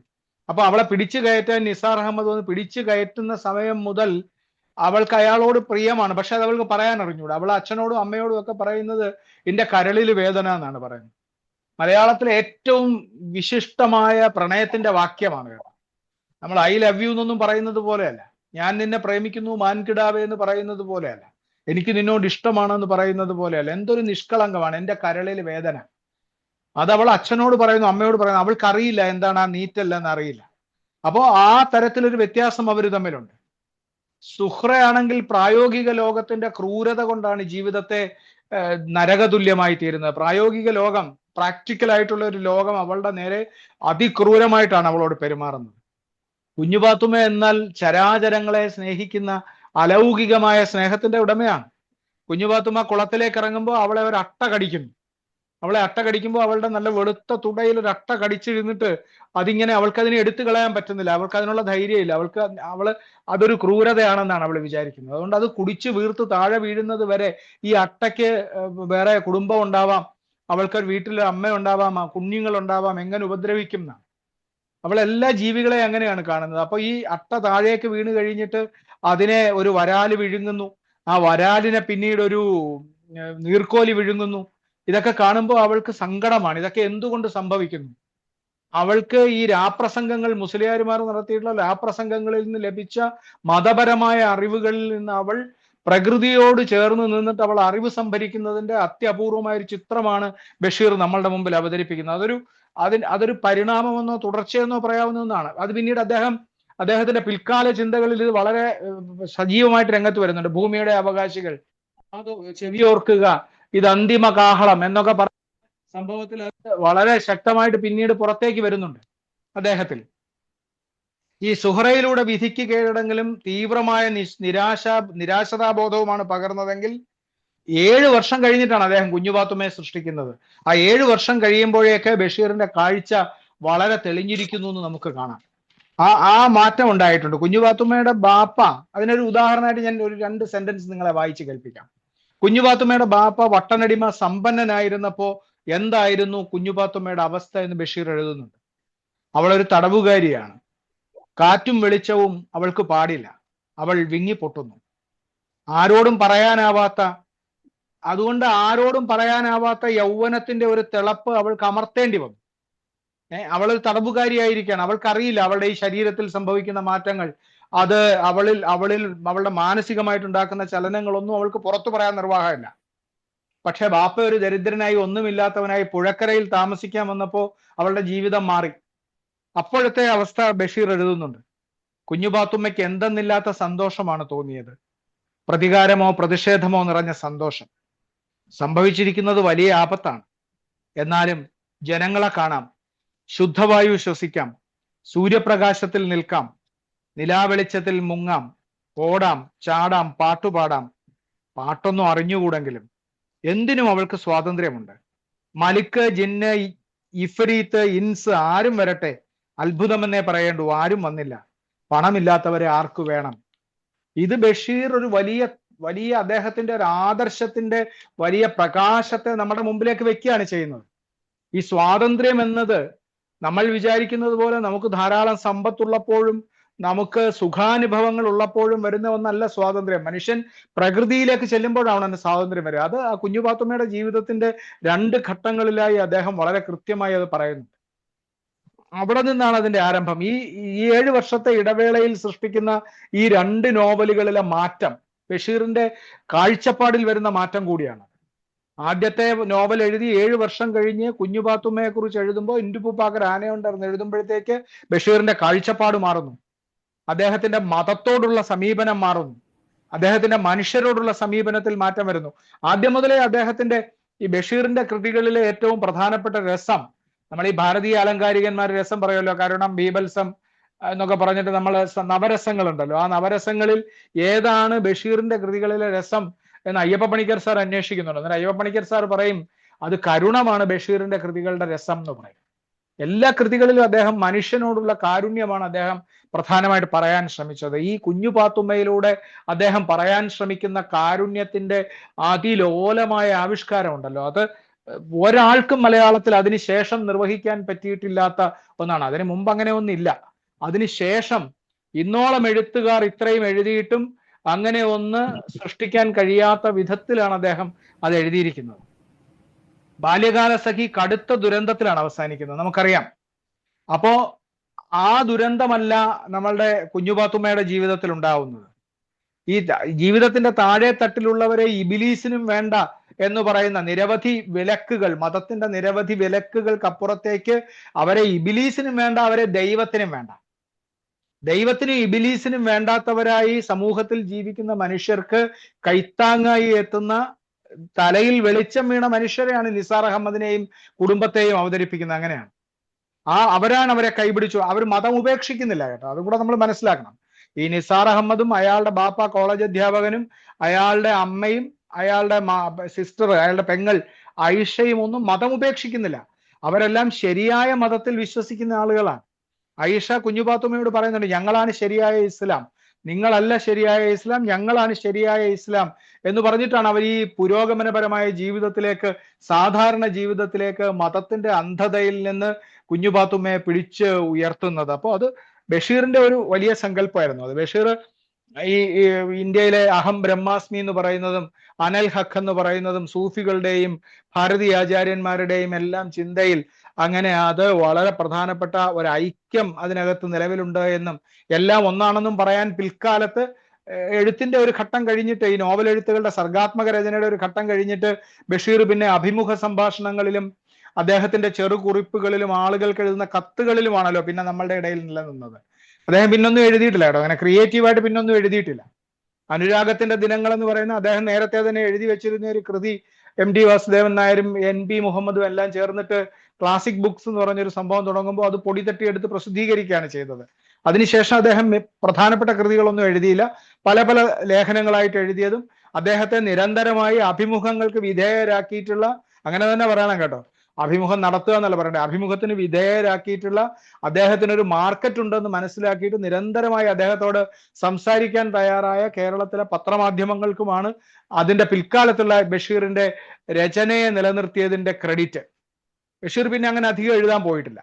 അപ്പൊ അവളെ പിടിച്ചു കയറ്റാൻ നിസാർ അഹമ്മദ് വന്ന് പിടിച്ചു കയറ്റുന്ന സമയം മുതൽ അവൾക്ക് അയാളോട് പ്രിയമാണ്. പക്ഷെ അത് അവൾക്ക് പറയാൻ അറിഞ്ഞൂടാ. അവൾ അച്ഛനോടും അമ്മയോടും ഒക്കെ പറയുന്നത് എന്റെ കരളിൽ വേദന എന്നാണ് പറയുന്നത്. മലയാളത്തിലെ ഏറ്റവും വിശിഷ്ടമായ പ്രണയത്തിന്റെ വാക്യമാണ് കേട്ടോ. നമ്മൾ ഐ ലവ് യു എന്നൊന്നും പറയുന്നത് പോലെയല്ല, ഞാൻ നിന്നെ പ്രേമിക്കുന്നു മാൻകിടാവേ എന്ന് പറയുന്നത് പോലെയല്ല, എനിക്ക് നിന്നോട് ഇഷ്ടമാണെന്ന് പറയുന്നത് പോലെയല്ല. എന്തൊരു നിഷ്കളങ്കമാണ്, എന്റെ കരളിൽ വേദന. അത് അവൾ അച്ഛനോട് പറയുന്നു, അമ്മയോട് പറയുന്നു. അവൾക്കറിയില്ല എന്താണ് ആ നീറ്റല്ലെന്ന് അറിയില്ല. അപ്പോ ആ തരത്തിലൊരു വ്യത്യാസം അവർ തമ്മിലുണ്ട്. സുഹ്റയാണെങ്കിൽ പ്രായോഗിക ലോകത്തിന്റെ ക്രൂരത കൊണ്ടാണ് ജീവിതത്തെ നരകതുല്യമായി തീരുന്നത്. പ്രായോഗിക ലോകം, പ്രാക്ടിക്കൽ ആയിട്ടുള്ള ഒരു ലോകം അവളുടെ നേരെ അതിക്രൂരമായിട്ടാണ് അവളോട് പെരുമാറുന്നത്. കുഞ്ഞുപാത്തുമ്മ എന്നാൽ ചരാചരങ്ങളെ സ്നേഹിക്കുന്ന അലൗകികമായ സ്നേഹത്തിന്റെ ഉടമയാണ്. കുഞ്ഞുപാത്തുമ്മ കുളത്തിലേക്ക് ഇറങ്ങുമ്പോൾ അവളെ ഒരു അട്ട കടിക്കുന്നു. അവളെ അട്ട കടിക്കുമ്പോൾ അവളുടെ നല്ല വെളുത്ത തുടയിൽ ഒരു അട്ട കടിച്ചിരുന്നിട്ട് അതിങ്ങനെ അവൾക്കതിനെ എടുത്തു കളയാൻ പറ്റുന്നില്ല. അവൾക്ക് അതിനുള്ള ധൈര്യമില്ല. അതൊരു ക്രൂരതയാണെന്നാണ് അവൾ വിചാരിക്കുന്നത്. അതുകൊണ്ട് അത് കുടിച്ച് വീർത്ത് താഴെ വീഴുന്നത് വരെ ഈ അട്ടയ്ക്ക് വേറെ കുടുംബം ഉണ്ടാവാം, അവൾക്കൊരു വീട്ടിൽ അമ്മ ഉണ്ടാവാം, കുഞ്ഞുങ്ങൾ ഉണ്ടാവാം, എങ്ങനെ ഉപദ്രവിക്കും എന്നാണ്. അവൾ എല്ലാ ജീവികളെ അങ്ങനെയാണ് കാണുന്നത്. അപ്പൊ ഈ അട്ട താഴേക്ക് വീണ് കഴിഞ്ഞിട്ട് അതിനെ ഒരു വരാല് വിഴുങ്ങുന്നു, ആ വരാലിനെ പിന്നീട് ഒരു നീർക്കോലി വിഴുങ്ങുന്നു. ഇതൊക്കെ കാണുമ്പോൾ അവൾക്ക് സങ്കടമാണ്. ഇതൊക്കെ എന്തുകൊണ്ട് സംഭവിക്കുന്നു? അവൾക്ക് ഈ രാപ്രസംഗങ്ങൾ, മുസ്ലിയാരുമാർ നടത്തിയിട്ടുള്ള രാപ്രസംഗങ്ങളിൽ നിന്ന് ലഭിച്ച മതപരമായ അറിവുകളിൽ നിന്ന് അവൾ പ്രകൃതിയോട് ചേർന്ന് നിന്നിട്ട് അവൾ അറിവ് സംഭരിക്കുന്നതിന്റെ അത്യപൂർവമായ ഒരു ചിത്രമാണ് ബഷീർ നമ്മളുടെ മുമ്പിൽ അവതരിപ്പിക്കുന്നത്. അതൊരു പരിണാമമെന്നോ തുടർച്ചയെന്നോ പറയാവുന്നതാണ്. അത് പിന്നീട് അദ്ദേഹത്തിന്റെ പിൽക്കാല ചിന്തകളിൽ ഇത് വളരെ സജീവമായിട്ട് രംഗത്ത് വരുന്നുണ്ട്. ഭൂമിയുടെ അവകാശികൾ, അത് ചെവിയോർക്കുക, ഇത് അന്തിമ കാഹളം എന്നൊക്കെ പറഞ്ഞ സംഭവത്തിൽ അത് വളരെ ശക്തമായിട്ട് പിന്നീട് പുറത്തേക്ക് വരുന്നുണ്ട് അദ്ദേഹത്തിൽ. ഈ സുഹ്റയിലൂടെ വിധിക്ക് കീഴടങ്ങലും തീവ്രമായ നിരാശതാബോധവുമാണ് പകർന്നതെങ്കിൽ 7 വർഷം കഴിഞ്ഞിട്ടാണ് അദ്ദേഹം കുഞ്ഞുപാത്തുമ്മയെ സൃഷ്ടിക്കുന്നത്. ആ 7 വർഷം കഴിയുമ്പോഴേക്ക് ബഷീറിന്റെ കാഴ്ച വളരെ തെളിഞ്ഞിരിക്കുന്നു എന്ന് നമുക്ക് കാണാം. ആ മാറ്റം ഉണ്ടായിട്ടുണ്ട്. കുഞ്ഞുപാത്തുമ്മയുടെ ബാപ്പ, അതിനൊരു ഉദാഹരണമായിട്ട് ഞാൻ ഒരു 2 സെന്റൻസ് നിങ്ങളെ വായിച്ച് കേൾപ്പിക്കാം. കുഞ്ഞുപാത്തുമ്മയുടെ ബാപ്പ വട്ടനടിമ സമ്പന്നനായിരുന്നപ്പോ എന്തായിരുന്നു കുഞ്ഞുപാത്തുമ്മയുടെ അവസ്ഥ എന്ന് ബഷീർ എഴുതുന്നുണ്ട്. അവളൊരു തടവുകാരിയാണ്. കാറ്റും വെളിച്ചവും അവൾക്ക് പാടില്ല. അവൾ വിങ്ങിപ്പൊട്ടുന്നു. ആരോടും പറയാനാവാത്ത യൗവനത്തിന്റെ ഒരു തിളപ്പ് അവൾക്ക് അമർത്തേണ്ടി വന്നു. അവളൊരു തടവുകാരിയായിരിക്കുകയാണ്. അവൾക്കറിയില്ല അവളുടെ ഈ ശരീരത്തിൽ സംഭവിക്കുന്ന മാറ്റങ്ങൾ. അത് അവളുടെ മാനസികമായിട്ടുണ്ടാക്കുന്ന ചലനങ്ങളൊന്നും അവൾക്ക് പുറത്തു പറയാൻ നിർവാഹമില്ല. പക്ഷെ ബാപ്പ ഒരു ദരിദ്രനായി, ഒന്നുമില്ലാത്തവനായി പുഴക്കരയിൽ താമസിക്കാൻ വന്നപ്പോ അവളുടെ ജീവിതം മാറി. അപ്പോഴത്തെ അവസ്ഥ ബഷീർ എഴുതുന്നുണ്ട്. കുഞ്ഞുപാത്തുമ്മയ്ക്ക് എന്തെന്നില്ലാത്ത സന്തോഷമാണ് തോന്നിയത്. പ്രതികാരമോ പ്രതിഷേധമോ നിറഞ്ഞ സന്തോഷം. സംഭവിച്ചിരിക്കുന്നത് വലിയ ആപത്താണ്. എന്നാലും ജനങ്ങളെ കാണാം, ശുദ്ധവായു ശ്വസിക്കാം, സൂര്യപ്രകാശത്തിൽ നിൽക്കാം, നിലാവെളിച്ചത്തിൽ മുങ്ങാം, ഓടാം, ചാടാം, പാട്ടുപാടാം. പാട്ടൊന്നും അറിഞ്ഞുകൂടെങ്കിലും എന്തിനും അവൾക്ക് സ്വാതന്ത്ര്യമുണ്ട്. മലിക്ക്, ജിന്ന്, ഇഫ്രീത്ത്, ഇൻസ് ആരും വരട്ടെ, അത്ഭുതമെന്നേ പറയേണ്ടൂ, ആരും വന്നില്ല. പണമില്ലാത്തവരെ ആർക്കു വേണം? ഇത് ബഷീർ ഒരു വലിയ വലിയ അദ്ദേഹത്തിന്റെ ഒരു ആദർശത്തിന്റെ വലിയ പ്രകാശത്തെ നമ്മുടെ മുമ്പിലേക്ക് വെക്കുകയാണ് ചെയ്യുന്നത്. ഈ സ്വാതന്ത്ര്യം എന്നത് നമ്മൾ വിചാരിക്കുന്നത് പോലെ നമുക്ക് ധാരാളം സമ്പത്തുള്ളപ്പോഴും നമുക്ക് സുഖാനുഭവങ്ങൾ ഉള്ളപ്പോഴും വരുന്ന ഒന്നല്ല സ്വാതന്ത്ര്യം. മനുഷ്യൻ പ്രകൃതിയിലേക്ക് ചെല്ലുമ്പോഴാണ് അതിന് സ്വാതന്ത്ര്യം വരിക. അത് ആ കുഞ്ഞുപാത്തുമ്മയുടെ ജീവിതത്തിന്റെ 2 ഘട്ടങ്ങളിലായി അദ്ദേഹം വളരെ കൃത്യമായി അത് പറയുന്നു. അവിടെ നിന്നാണ് അതിന്റെ ആരംഭം. ഈ 7 വർഷത്തെ ഇടവേളയിൽ സൃഷ്ടിക്കുന്ന ഈ 2 നോവലുകളിലെ മാറ്റം ബഷീറിന്റെ കാഴ്ചപ്പാടിൽ വരുന്ന മാറ്റം കൂടിയാണ്. ആദ്യത്തെ നോവൽ എഴുതി 7 വർഷം കഴിഞ്ഞ് കുഞ്ഞുപാത്തുമ്മയെ കുറിച്ച് എഴുതുമ്പോൾ ഇന്റുപ്പൂപ്പാക്കർ ആനയുണ്ടായിരുന്നു എഴുതുമ്പോഴത്തേക്ക് ബഷീറിന്റെ കാഴ്ചപ്പാട് മാറുന്നു. അദ്ദേഹത്തിന്റെ മതത്തോടുള്ള സമീപനം മാറുന്നു. അദ്ദേഹത്തിന്റെ മനുഷ്യരോടുള്ള സമീപനത്തിൽ മാറ്റം വരുന്നു. ആദ്യം മുതലേ അദ്ദേഹത്തിന്റെ ഈ ബഷീറിന്റെ കൃതികളിലെ ഏറ്റവും പ്രധാനപ്പെട്ട രസം, നമ്മൾ ഈ ഭാരതീയ അലങ്കാരികന്മാർ രസം പറയുമല്ലോ, കാരണം ബീബൽസം എന്നൊക്കെ പറഞ്ഞിട്ട് നമ്മൾ നവരസങ്ങളുണ്ടല്ലോ, ആ നവരസങ്ങളിൽ ഏതാണ് ബഷീറിന്റെ കൃതികളിലെ രസം എന്ന് അയ്യപ്പ പണിക്കർ സാർ അന്വേഷിക്കുന്നുണ്ട്. എന്നാൽ അയ്യപ്പ പണിക്കർ സാർ പറയും അത് കരുണമാണ് ബഷീറിന്റെ കൃതികളുടെ രസം എന്ന് പറയും. എല്ലാ കൃതികളിലും അദ്ദേഹം മനുഷ്യനോടുള്ള കാരുണ്യമാണ് അദ്ദേഹം പ്രധാനമായിട്ട് പറയാൻ ശ്രമിച്ചത്. ഈ കുഞ്ഞുപാത്തുമ്മയിലൂടെ അദ്ദേഹം പറയാൻ ശ്രമിക്കുന്ന കാരുണ്യത്തിന്റെ അതിലോലമായ ആവിഷ്കാരം ഉണ്ടല്ലോ, അത് ഒരാൾക്കും മലയാളത്തിൽ അതിനുശേഷം നിർവഹിക്കാൻ പറ്റിയിട്ടില്ലാത്ത ഒന്നാണ്. അതിനു മുമ്പ് അങ്ങനെ ഒന്നില്ല. അതിനുശേഷം ഇന്നോളം എഴുത്തുകാർ ഇത്രയും എഴുതിയിട്ടും അങ്ങനെ ഒന്ന് സൃഷ്ടിക്കാൻ കഴിയാത്ത വിധത്തിലാണ് അദ്ദേഹം അത് എഴുതിയിരിക്കുന്നത്. ബാല്യകാല സഖി കടുത്ത ദുരന്തത്തിലാണ് അവസാനിക്കുന്നത്, നമുക്കറിയാം. അപ്പോ ആ ദുരന്തമല്ല നമ്മളുടെ കുഞ്ഞുപാത്തുമ്മയുടെ ജീവിതത്തിൽ ഉണ്ടാവുന്നത്. ഈ ജീവിതത്തിന്റെ താഴെ തട്ടിലുള്ളവരെ ഇബിലീസിനും വേണ്ട എന്ന് പറയുന്ന നിരവധി വിലക്കുകൾ, മതത്തിന്റെ നിരവധി വിലക്കുകൾക്കപ്പുറത്തേക്ക് അവരെ ഇബിലീസിനും വേണ്ട, അവരെ ദൈവത്തിനും വേണ്ട. ദൈവത്തിനും ഇബിലീസിനും വേണ്ടാത്തവരായി സമൂഹത്തിൽ ജീവിക്കുന്ന മനുഷ്യർക്ക് കൈത്താങ്ങായി എത്തുന്ന, തലയിൽ വെളിച്ചം വീണ മനുഷ്യരെയാണ് നിസാർ അഹമ്മദിനെയും കുടുംബത്തെയും അവതരിപ്പിക്കുന്നത്. അങ്ങനെയാണ്. അവരാണ് അവരെ കൈപിടിച്ചു. അവർ മതം ഉപേക്ഷിക്കുന്നില്ല കേട്ടോ, അതും കൂടെ നമ്മൾ മനസ്സിലാക്കണം. ഈ നിസാർ അഹമ്മദും അയാളുടെ ബാപ്പ കോളേജ് അധ്യാപകനും അയാളുടെ അമ്മയും അയാളുടെ സിസ്റ്റർ, അയാളുടെ പെങ്ങൾ ഐഷയും ഒന്നും മതം ഉപേക്ഷിക്കുന്നില്ല. അവരെല്ലാം ശരിയായ മതത്തിൽ വിശ്വസിക്കുന്ന ആളുകളാണ്. ഐഷ കുഞ്ഞുപാത്തുമ്മയോട് പറയുന്നുണ്ട്, ഞങ്ങളാണ് ശരിയായ ഇസ്ലാം, നിങ്ങളല്ല ശരിയായ ഇസ്ലാം, ഞങ്ങളാണ് ശരിയായ ഇസ്ലാം എന്ന് പറഞ്ഞിട്ടാണ് അവർ ഈ പുരോഗമനപരമായ ജീവിതത്തിലേക്ക്, സാധാരണ ജീവിതത്തിലേക്ക്, മതത്തിന്റെ അന്ധതയിൽ നിന്ന് കുഞ്ഞുപാത്തുമ്മയെ പിടിച്ച് ഉയർത്തുന്നത്. അപ്പോൾ അത് ബഷീറിന്റെ ഒരു വലിയ സങ്കല്പമായിരുന്നു. അത് ബഷീർ ഈ ഇന്ത്യയിലെ അഹം ബ്രഹ്മാസ്മി എന്ന് പറയുന്നതും അനൽ ഹക്ക് എന്ന് പറയുന്നതും സൂഫികളുടെയും ഭാരതീയ ആചാര്യന്മാരുടെയും എല്ലാം ചിന്തയിൽ അങ്ങനെ അത് വളരെ പ്രധാനപ്പെട്ട ഒരു ഐക്യം അതിനകത്ത് നിലവിലുണ്ട് എന്നും എല്ലാം ഒന്നാണെന്നും പറയാൻ പിൽക്കാലത്ത് എഴുത്തിന്റെ ഒരു ഘട്ടം കഴിഞ്ഞിട്ട്, ഈ നോവൽ എഴുത്തുകളുടെ സർഗാത്മക രചനയുടെ ഒരു ഘട്ടം കഴിഞ്ഞിട്ട് ബഷീർ പിന്നെ അഭിമുഖ സംഭാഷണങ്ങളിലും അദ്ദേഹത്തിന്റെ ചെറുകുറിപ്പുകളിലും ആളുകൾക്ക് എഴുതുന്ന കത്തുകളിലുമാണല്ലോ പിന്നെ നമ്മളുടെ ഇടയിൽ നിലനിന്നത്. അദ്ദേഹം പിന്നൊന്നും എഴുതിയിട്ടില്ല കേട്ടോ, അങ്ങനെ ക്രിയേറ്റീവായിട്ട് പിന്നൊന്നും എഴുതിയിട്ടില്ല. അനുരാഗത്തിന്റെ ദിനങ്ങൾ എന്ന് പറയുന്ന അദ്ദേഹം നേരത്തെ തന്നെ എഴുതി വെച്ചിരുന്ന ഒരു കൃതി MD വാസുദേവൻ നായരും NP മുഹമ്മദും എല്ലാം ചേർന്നിട്ട് ക്ലാസിക് ബുക്സ് എന്ന് പറഞ്ഞൊരു സംഭവം തുടങ്ങുമ്പോൾ അത് പൊടി തട്ടിയെടുത്ത് പ്രസിദ്ധീകരിക്കുകയാണ് ചെയ്തത്. അതിനുശേഷം അദ്ദേഹം പ്രധാനപ്പെട്ട കൃതികളൊന്നും എഴുതിയില്ല. പല പല ലേഖനങ്ങളായിട്ട് എഴുതിയതും അദ്ദേഹത്തെ നിരന്തരമായി അഭിമുഖങ്ങൾക്ക് വിധേയരാക്കിയിട്ടുള്ള, അങ്ങനെ തന്നെ പറയണം കേട്ടോ, അഭിമുഖം നടത്തുക എന്നല്ല പറയണ്ടേ, അഭിമുഖത്തിന് വിധേയരാക്കിയിട്ടുള്ള, അദ്ദേഹത്തിനൊരു മാർക്കറ്റ് ഉണ്ടെന്ന് മനസ്സിലാക്കിയിട്ട് നിരന്തരമായി അദ്ദേഹത്തോട് സംസാരിക്കാൻ തയ്യാറായ കേരളത്തിലെ പത്രമാധ്യമങ്ങൾക്കുമാണ് അതിന്റെ പിൽക്കാലത്തുള്ള ബഷീറിന്റെ രചനയെ നിലനിർത്തിയതിന്റെ ക്രെഡിറ്റ്. ബഷീർ പിന്നെ അങ്ങനെ അധികം എഴുതാൻ പോയിട്ടില്ല,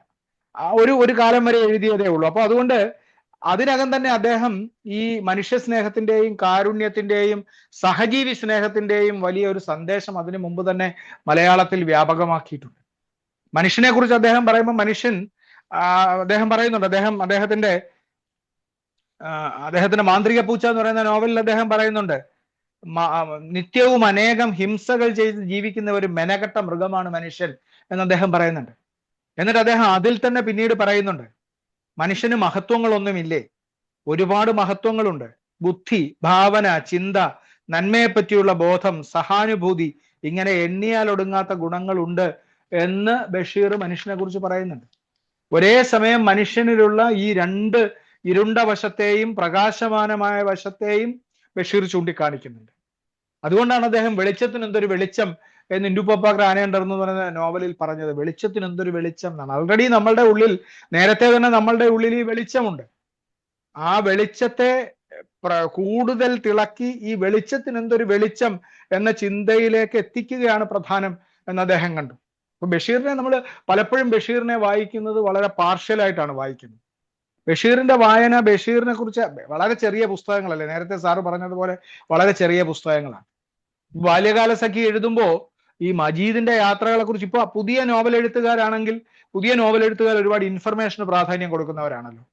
ഒരു കാലം വരെ എഴുതിയതേ ഉള്ളൂ. അപ്പൊ അതുകൊണ്ട് അതിനകം തന്നെ അദ്ദേഹം ഈ മനുഷ്യ സ്നേഹത്തിന്റെയും കാരുണ്യത്തിന്റെയും സഹജീവി സ്നേഹത്തിന്റെയും വലിയ ഒരു സന്ദേശം അതിനു മുമ്പ് തന്നെ മലയാളത്തിൽ വ്യാപകമാക്കിയിട്ടുണ്ട്. മനുഷ്യനെ കുറിച്ച് അദ്ദേഹം പറയുമ്പോൾ അദ്ദേഹം പറയുന്നുണ്ട്, അദ്ദേഹത്തിന്റെ മാന്ത്രിക പൂച്ച എന്ന് പറയുന്ന നോവലിൽ അദ്ദേഹം പറയുന്നുണ്ട്, നിത്യവും അനേകം ഹിംസകൾ ചെയ്ത് ജീവിക്കുന്ന ഒരു മെനകെട്ട മൃഗമാണ് മനുഷ്യൻ എന്ന് അദ്ദേഹം പറയുന്നുണ്ട്. എന്നിട്ട് അദ്ദേഹം അതിൽ തന്നെ പിന്നീട് പറയുന്നുണ്ട്, മനുഷ്യന് മഹത്വങ്ങളൊന്നുമില്ലേ, ഒരുപാട് മഹത്വങ്ങളുണ്ട്. ബുദ്ധി, ഭാവന, ചിന്ത, നന്മയെ പറ്റിയുള്ള ബോധം, സഹാനുഭൂതി, ഇങ്ങനെ എണ്ണിയാൽ ഒടുങ്ങാത്ത ഗുണങ്ങളുണ്ട് എന്ന് ബഷീർ മനുഷ്യനെ കുറിച്ച് പറയുന്നുണ്ട്. ഒരേ സമയം മനുഷ്യനിലുള്ള ഈ രണ്ട് ഇരുണ്ട വശത്തെയും പ്രകാശമാനമായ വശത്തെയും ബഷീർ ചൂണ്ടിക്കാണിക്കുന്നുണ്ട്. അതുകൊണ്ടാണ് അദ്ദേഹം വെളിച്ചത്തിന് എന്തൊരു വെളിച്ചം എന്ന് ഇന്ദുപ്പ ഗ്രാനേണ്ടർ എന്ന് പറയുന്ന നോവലിൽ പറഞ്ഞത്. വെളിച്ചത്തിന് എന്തൊരു വെളിച്ചം എന്നാണ്. ഓൾറെഡി നമ്മളുടെ ഉള്ളിൽ, നേരത്തെ തന്നെ നമ്മളുടെ ഉള്ളിൽ ഈ വെളിച്ചമുണ്ട്. ആ വെളിച്ചത്തെ കൂടുതൽ തിളക്കി ഈ വെളിച്ചത്തിന് എന്തൊരു വെളിച്ചം എന്ന ചിന്തയിലേക്ക് എത്തിക്കുകയാണ് പ്രധാനം എന്ന് അദ്ദേഹം കണ്ടു. അപ്പൊ ബഷീറിനെ നമ്മൾ പലപ്പോഴും ബഷീറിനെ വായിക്കുന്നത് വളരെ പാർഷ്യലായിട്ടാണ് വായിക്കുന്നത്. ബഷീറിന്റെ വായന ബഷീറിനെ കുറിച്ച് വളരെ ചെറിയ പുസ്തകങ്ങളല്ലേ, നേരത്തെ സാറ് പറഞ്ഞതുപോലെ വളരെ ചെറിയ പുസ്തകങ്ങളാണ്. ബാല്യകാല സഖി എഴുതുമ്പോ ഈ മജീദിന്റെ യാത്രകളെ കുറിച്ച്, ഇപ്പൊ പുതിയ നോവൽ എഴുത്തുകാരാണെങ്കിൽ പുതിയ നോവൽ എഴുത്തുകാർ ഒരുപാട് ഇൻഫർമേഷന് പ്രാധാന്യം കൊടുക്കുന്നവരാണല്ലോ.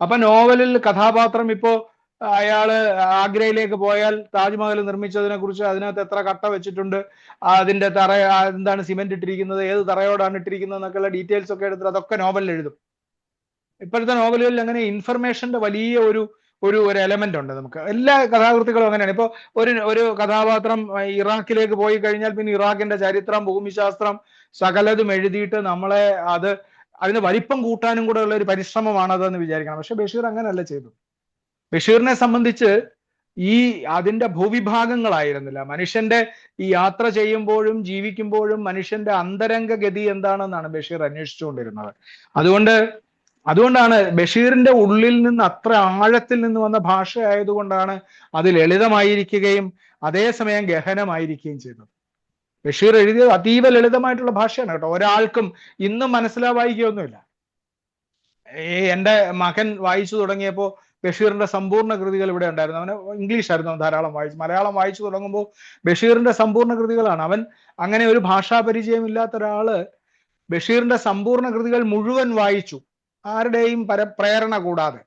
അപ്പൊ നോവലിൽ കഥാപാത്രം ഇപ്പോ അയാള് ആഗ്രയിലേക്ക് പോയാൽ താജ്മഹൽ നിർമ്മിച്ചതിനെ കുറിച്ച് അതിനകത്ത് എത്ര കട്ട വെച്ചിട്ടുണ്ട്, അതിന്റെ തറ എന്താണ് സിമെന്റ് ഇട്ടിരിക്കുന്നത്, ഏത് തറയോടാണ് ഇട്ടിരിക്കുന്നത് എന്നൊക്കെയുള്ള ഡീറ്റെയിൽസ് ഒക്കെ എടുത്തിട്ട് അതൊക്കെ നോവലിൽ എഴുതും. ഇപ്പോഴത്തെ നോവലുകളിൽ അങ്ങനെ ഇൻഫർമേഷന്റെ വലിയ ഒരു എലമെന്റ് ഉണ്ട്. നമുക്ക് എല്ലാ കഥാകൃത്തുക്കളും അങ്ങനെയാണ്. ഇപ്പൊ ഒരു കഥാപാത്രം ഇറാഖിലേക്ക് പോയി കഴിഞ്ഞാൽ പിന്നെ ഇറാഖിന്റെ ചരിത്രം, ഭൂമിശാസ്ത്രം സകലതും എഴുതിയിട്ട് നമ്മളെ അതിന് വലിപ്പം കൂട്ടാനും കൂടെ ഉള്ള ഒരു പരിശ്രമമാണ് അതെന്ന് വിചാരിക്കണം. പക്ഷെ ബഷീർ അങ്ങനെയല്ല ചെയ്തു. ബഷീറിനെ സംബന്ധിച്ച് അതിന്റെ ഭൂവിഭാഗങ്ങളായിരുന്നില്ല. മനുഷ്യന്റെ ഈ യാത്ര ചെയ്യുമ്പോഴും ജീവിക്കുമ്പോഴും മനുഷ്യന്റെ അന്തരംഗ ഗതി എന്താണെന്നാണ് ബഷീർ അന്വേഷിച്ചുകൊണ്ടിരുന്നത്. അതുകൊണ്ടാണ് ബഷീറിന്റെ ഉള്ളിൽ നിന്ന് അത്ര ആഴത്തിൽ നിന്ന് വന്ന ഭാഷ ആയതുകൊണ്ടാണ് അത് ലളിതമായിരിക്കുകയും അതേസമയം ഗഹനമായിരിക്കുകയും ചെയ്തത്. ബഷീർ എഴുതിയത് അതീവ ലളിതമായിട്ടുള്ള ഭാഷയാണ് കേട്ടോ. ഒരാൾക്കും ഇന്നും മനസ്സിലാവായികയൊന്നുമില്ല. എൻ്റെ മകൻ വായിച്ചു തുടങ്ങിയപ്പോ ബഷീറിന്റെ സമ്പൂർണ്ണ കൃതികൾ ഇവിടെ ഉണ്ടായിരുന്നു. അവന് ഇംഗ്ലീഷായിരുന്നു ധാരാളം വായിച്ചു. മലയാളം വായിച്ചു തുടങ്ങുമ്പോൾ ബഷീറിന്റെ സമ്പൂർണ്ണ കൃതികളാണ്. അവൻ അങ്ങനെ ഒരു ഭാഷാ പരിചയം ഇല്ലാത്ത ഒരാള് ബഷീറിന്റെ സമ്പൂർണ്ണ കൃതികൾ മുഴുവൻ വായിച്ചു, ആരുടെയും പ്രേരണ കൂടാതെ.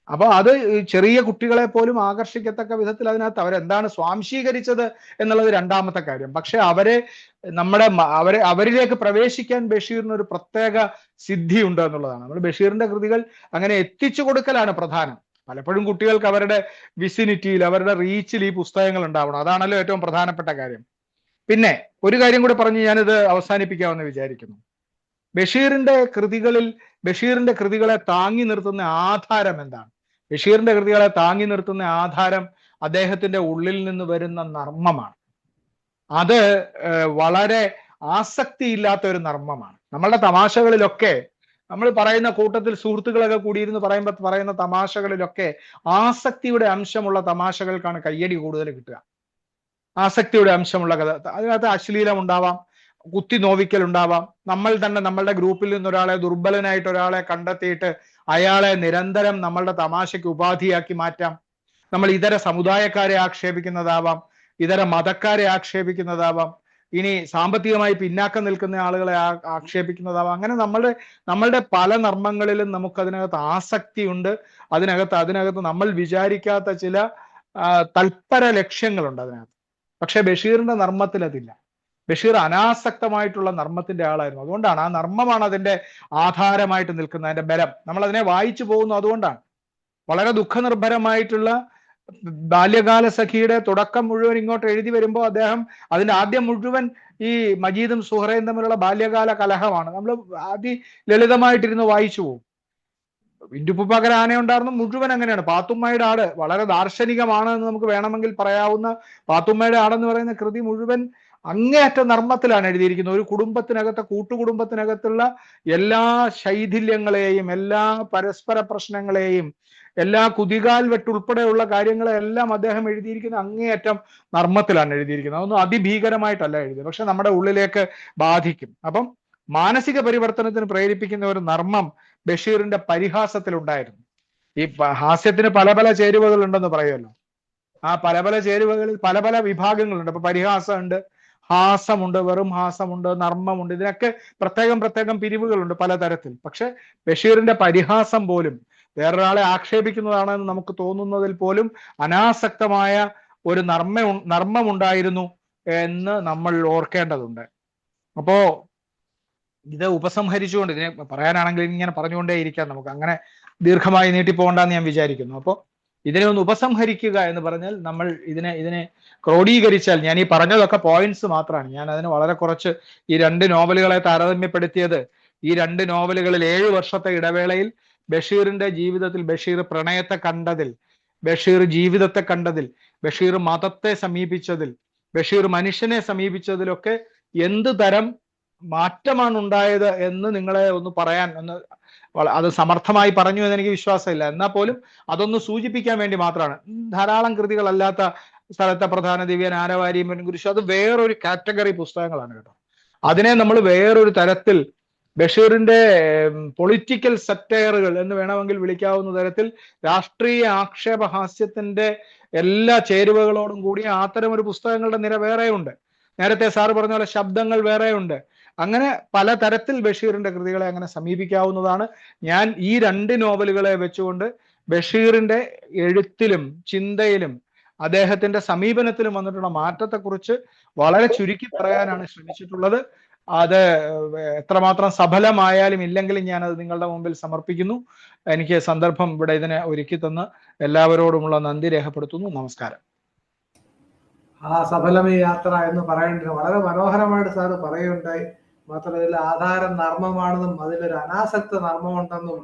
അപ്പൊ അത് ചെറിയ കുട്ടികളെ പോലും ആകർഷിക്കത്തക്ക വിധത്തിൽ അതിനകത്ത് അവരെന്താണ് സ്വാംശീകരിച്ചത് എന്നുള്ളത് രണ്ടാമത്തെ കാര്യം. പക്ഷെ അവരിലേക്ക് പ്രവേശിക്കാൻ ബഷീറിന് ഒരു പ്രത്യേക സിദ്ധി ഉണ്ട് എന്നുള്ളതാണ്. നമ്മൾ ബഷീറിന്റെ കൃതികൾ അങ്ങനെ എത്തിച്ചു കൊടുക്കലാണ് പ്രധാനം. പലപ്പോഴും കുട്ടികൾക്ക് അവരുടെ വിസിനിറ്റിയിൽ, അവരുടെ റീച്ചിൽ ഈ പുസ്തകങ്ങൾ ഉണ്ടാവണം. അതാണല്ലോ ഏറ്റവും പ്രധാനപ്പെട്ട കാര്യം. പിന്നെ ഒരു കാര്യം കൂടി പറഞ്ഞ് ഞാനിത് അവസാനിപ്പിക്കാമെന്ന് വിചാരിക്കുന്നു. ബഷീറിന്റെ കൃതികളെ താങ്ങി നിർത്തുന്ന ആധാരം എന്താണ്? ബഷീറിന്റെ കൃതികളെ താങ്ങി നിർത്തുന്ന ആധാരം അദ്ദേഹത്തിന്റെ ഉള്ളിൽ നിന്ന് വരുന്ന നർമ്മമാണ്. അത് വളരെ ആസക്തിയില്ലാത്ത ഒരു നർമ്മമാണ്. നമ്മളുടെ തമാശകളിലൊക്കെ നമ്മൾ പറയുന്ന കൂട്ടത്തിൽ സുഹൃത്തുക്കളൊക്കെ കൂടിയിരുന്ന് പറയുന്ന തമാശകളിലൊക്കെ ആസക്തിയുടെ അംശമുള്ള തമാശകൾക്കാണ് കയ്യടി കൂടുതൽ കിട്ടുക. ആസക്തിയുടെ അംശമുള്ള കഥ, അതിനകത്ത് അശ്ലീലം ഉണ്ടാവാം, കുത്തി നോവിക്കൽ ഉണ്ടാവാം. നമ്മൾ തന്നെ നമ്മളുടെ ഗ്രൂപ്പിൽ നിന്ന് ഒരാളെ, ദുർബലനായിട്ട് ഒരാളെ കണ്ടെത്തിയിട്ട് അയാളെ നിരന്തരം നമ്മളുടെ തമാശയ്ക്ക് ഉപാധിയാക്കി മാറ്റാം. നമ്മൾ ഇതര സമുദായക്കാരെ ആക്ഷേപിക്കുന്നതാവാം, ഇതര മതക്കാരെ ആക്ഷേപിക്കുന്നതാവാം, ഇനി സാമ്പത്തികമായി പിന്നാക്കം നിൽക്കുന്ന ആളുകളെ ആക്ഷേപിക്കുന്നതാവാം. അങ്ങനെ നമ്മളുടെ പല നർമ്മങ്ങളിലും നമുക്കതിനകത്ത് ആസക്തിയുണ്ട്. അതിനകത്ത് നമ്മൾ വിചാരിക്കാത്ത ചില തൽപര ലക്ഷ്യങ്ങളുണ്ട് അതിനകത്ത്. പക്ഷെ ബഷീറിന്റെ നർമ്മത്തിൽ അതില്ല. ബഷീർ അനാസക്തമായിട്ടുള്ള നർമ്മത്തിന്റെ ആളായിരുന്നു. അതുകൊണ്ടാണ് ആ നർമ്മമാണ് അതിന്റെ ആധാരമായിട്ട് നിൽക്കുന്നത്, അതിന്റെ ബലം. നമ്മൾ അതിനെ വായിച്ചു പോകുന്നു. അതുകൊണ്ടാണ് വളരെ ദുഃഖനിർഭരമായിട്ടുള്ള ബാല്യകാല സഖിയുടെ തുടക്കം മുഴുവൻ ഇങ്ങോട്ട് എഴുതി വരുമ്പോൾ അദ്ദേഹം അതിന്റെ ആദ്യം മുഴുവൻ ഈ മജീദും സുഹറയും തമ്മിലുള്ള ബാല്യകാല കലഹമാണ്. നമ്മൾ ലളിതമായിട്ടിരുന്ന് വായിച്ചു പോകും. ഇന്ദുപ്പ ആന ഉണ്ടായിരുന്നു മുഴുവൻ അങ്ങനെയാണ്. പാത്തുമ്മയുടെ ആട് വളരെ ദാർശനികമാണ് എന്ന് നമുക്ക് വേണമെങ്കിൽ പറയാവുന്ന പാത്തുമ്മയുടെ ആടെന്ന് പറയുന്ന കൃതി മുഴുവൻ അങ്ങേയറ്റ നർമ്മത്തിലാണ് എഴുതിയിരിക്കുന്നത്. ഒരു കൂട്ടുകുടുംബത്തിനകത്തുള്ള എല്ലാ ശൈഥില്യങ്ങളെയും, എല്ലാ പരസ്പര പ്രശ്നങ്ങളെയും, എല്ലാ കുതികാൽ വെട്ടുൾപ്പെടെയുള്ള കാര്യങ്ങളെല്ലാം അദ്ദേഹം എഴുതിയിരിക്കുന്നത് അങ്ങേയറ്റം നർമ്മത്തിലാണ് എഴുതിയിരിക്കുന്നത്. അതൊന്നും അതിഭീകരമായിട്ടല്ല എഴുതിയത്, പക്ഷെ നമ്മുടെ ഉള്ളിലേക്ക് ബാധിക്കും. അപ്പം മാനസിക പരിവർത്തനത്തിന് പ്രേരിപ്പിക്കുന്ന ഒരു നർമ്മം ബഷീറിന്റെ പരിഹാസത്തിൽ ഉണ്ടായിരുന്നു. ഈ ഹാസ്യത്തിന് പല പല ചേരുവകൾ ഉണ്ടെന്ന് പറയുമല്ലോ. ആ പല പല ചേരുവകളിൽ പല പല വിഭാഗങ്ങളുണ്ട്. അപ്പൊ പരിഹാസമുണ്ട്, ഹാസമുണ്ട്, വെറും ഹാസമുണ്ട്, നർമ്മമുണ്ട്. ഇതിനൊക്കെ പ്രത്യേകം പിരിവുകളുണ്ട് പലതരത്തിൽ. പക്ഷെ ബഷീറിന്റെ പരിഹാസം പോലും വേറൊരാളെ ആക്ഷേപിക്കുന്നതാണെന്ന് നമുക്ക് തോന്നുന്നതിൽ പോലും അനാസക്തമായ ഒരു നർമ്മമുണ്ടായിരുന്നു എന്ന് നമ്മൾ ഓർക്കേണ്ടതുണ്ട്. അപ്പോ ഇത് ഉപസംഹരിച്ചുകൊണ്ട്, ഇതിനെ പറയാനാണെങ്കിൽ ഇങ്ങനെ പറഞ്ഞുകൊണ്ടേ ഇരിക്കാം നമുക്ക്. അങ്ങനെ ദീർഘമായി നീട്ടിപ്പോകണ്ടെന്ന് ഞാൻ വിചാരിക്കുന്നു. അപ്പോൾ ഇതിനെ ഒന്ന് ഉപസംഹരിക്കുക എന്ന് പറഞ്ഞാൽ നമ്മൾ ഇതിനെ ക്രോഡീകരിച്ചാൽ, ഞാൻ ഈ പറഞ്ഞതൊക്കെ പോയിന്റ്സ് മാത്രമാണ്, ഞാൻ അതിന് വളരെ കുറച്ച് ഈ 2 നോവലുകളെ താരതമ്യപ്പെടുത്തിയത്, ഈ 2 നോവലുകളിൽ 7 വർഷത്തെ ഇടവേളയിൽ ബഷീറിന്റെ ജീവിതത്തിൽ, ബഷീർ പ്രണയത്തെ കണ്ടതിൽ, ബഷീർ ജീവിതത്തെ കണ്ടതിൽ, ബഷീർ മതത്തെ സമീപിച്ചതിൽ, ബഷീർ മനുഷ്യനെ സമീപിച്ചതിലൊക്കെ എന്ത് തരം മാറ്റമാണ് ഉണ്ടായത് എന്ന് നിങ്ങളെ ഒന്ന് പറയാൻ, അത് സമർത്ഥമായി പറഞ്ഞു എന്ന് എനിക്ക് വിശ്വാസമില്ല, എന്നാൽ പോലും അതൊന്ന് സൂചിപ്പിക്കാൻ വേണ്ടി മാത്രമാണ്. ധാരാളം കൃതികളല്ലാത്ത സ്ഥലത്തെ പ്രധാന ദിവ്യൻ, ആരവാരിയും കുരിശും, അത് വേറൊരു കാറ്റഗറി പുസ്തകങ്ങളാണ് കേട്ടോ. അതിനെ നമ്മൾ വേറൊരു തരത്തിൽ ബഷീറിന്റെ പൊളിറ്റിക്കൽ സറ്റയറുകൾ എന്ന് വേണമെങ്കിൽ വിളിക്കാവുന്ന തരത്തിൽ രാഷ്ട്രീയ ആക്ഷേപഹാസ്യത്തിന്റെ എല്ലാ ചേരുവകളോടും കൂടിയ അത്തരം ഒരു പുസ്തകങ്ങളുടെ നിര വേറെയുണ്ട്. നേരത്തെ സാറ് പറഞ്ഞ പോലെ ശബ്ദങ്ങൾ വേറെയുണ്ട്. അങ്ങനെ പലതരത്തിൽ ബഷീറിന്റെ കൃതികളെ അങ്ങനെ സമീപിക്കാവുന്നതാണ്. ഞാൻ ഈ 2 നോവലുകളെ വെച്ചുകൊണ്ട് ബഷീറിന്റെ എഴുത്തിലും ചിന്തയിലും അദ്ദേഹത്തിന്റെ സമീപനത്തിലും വന്നിട്ടുള്ള മാറ്റത്തെക്കുറിച്ച് വളരെ ചുരുക്കി പറയാനാണ് ശ്രമിച്ചിട്ടുള്ളത്. അത് എത്രമാത്രം സഫലമായാലും ഇല്ലെങ്കിലും ഞാനത് നിങ്ങളുടെ മുമ്പിൽ സമർപ്പിക്കുന്നു. എനിക്ക് സന്ദർഭം ഇവിടെ ഇതിനെ ഒരുക്കി തന്ന് എല്ലാവരോടുമുള്ള നന്ദി രേഖപ്പെടുത്തുന്നു. നമസ്കാരം. ആ സഫലമേ യാത്ര എന്ന് പറയേണ്ടത് വളരെ മനോഹരമായിട്ട് സാറ് പറയുകയുണ്ടായി. മാത്രമല്ല ഇതിൽ ആധാരം നർമ്മമാണെന്നും അതിലൊരു അനാസക്ത നർമ്മമുണ്ടെന്നും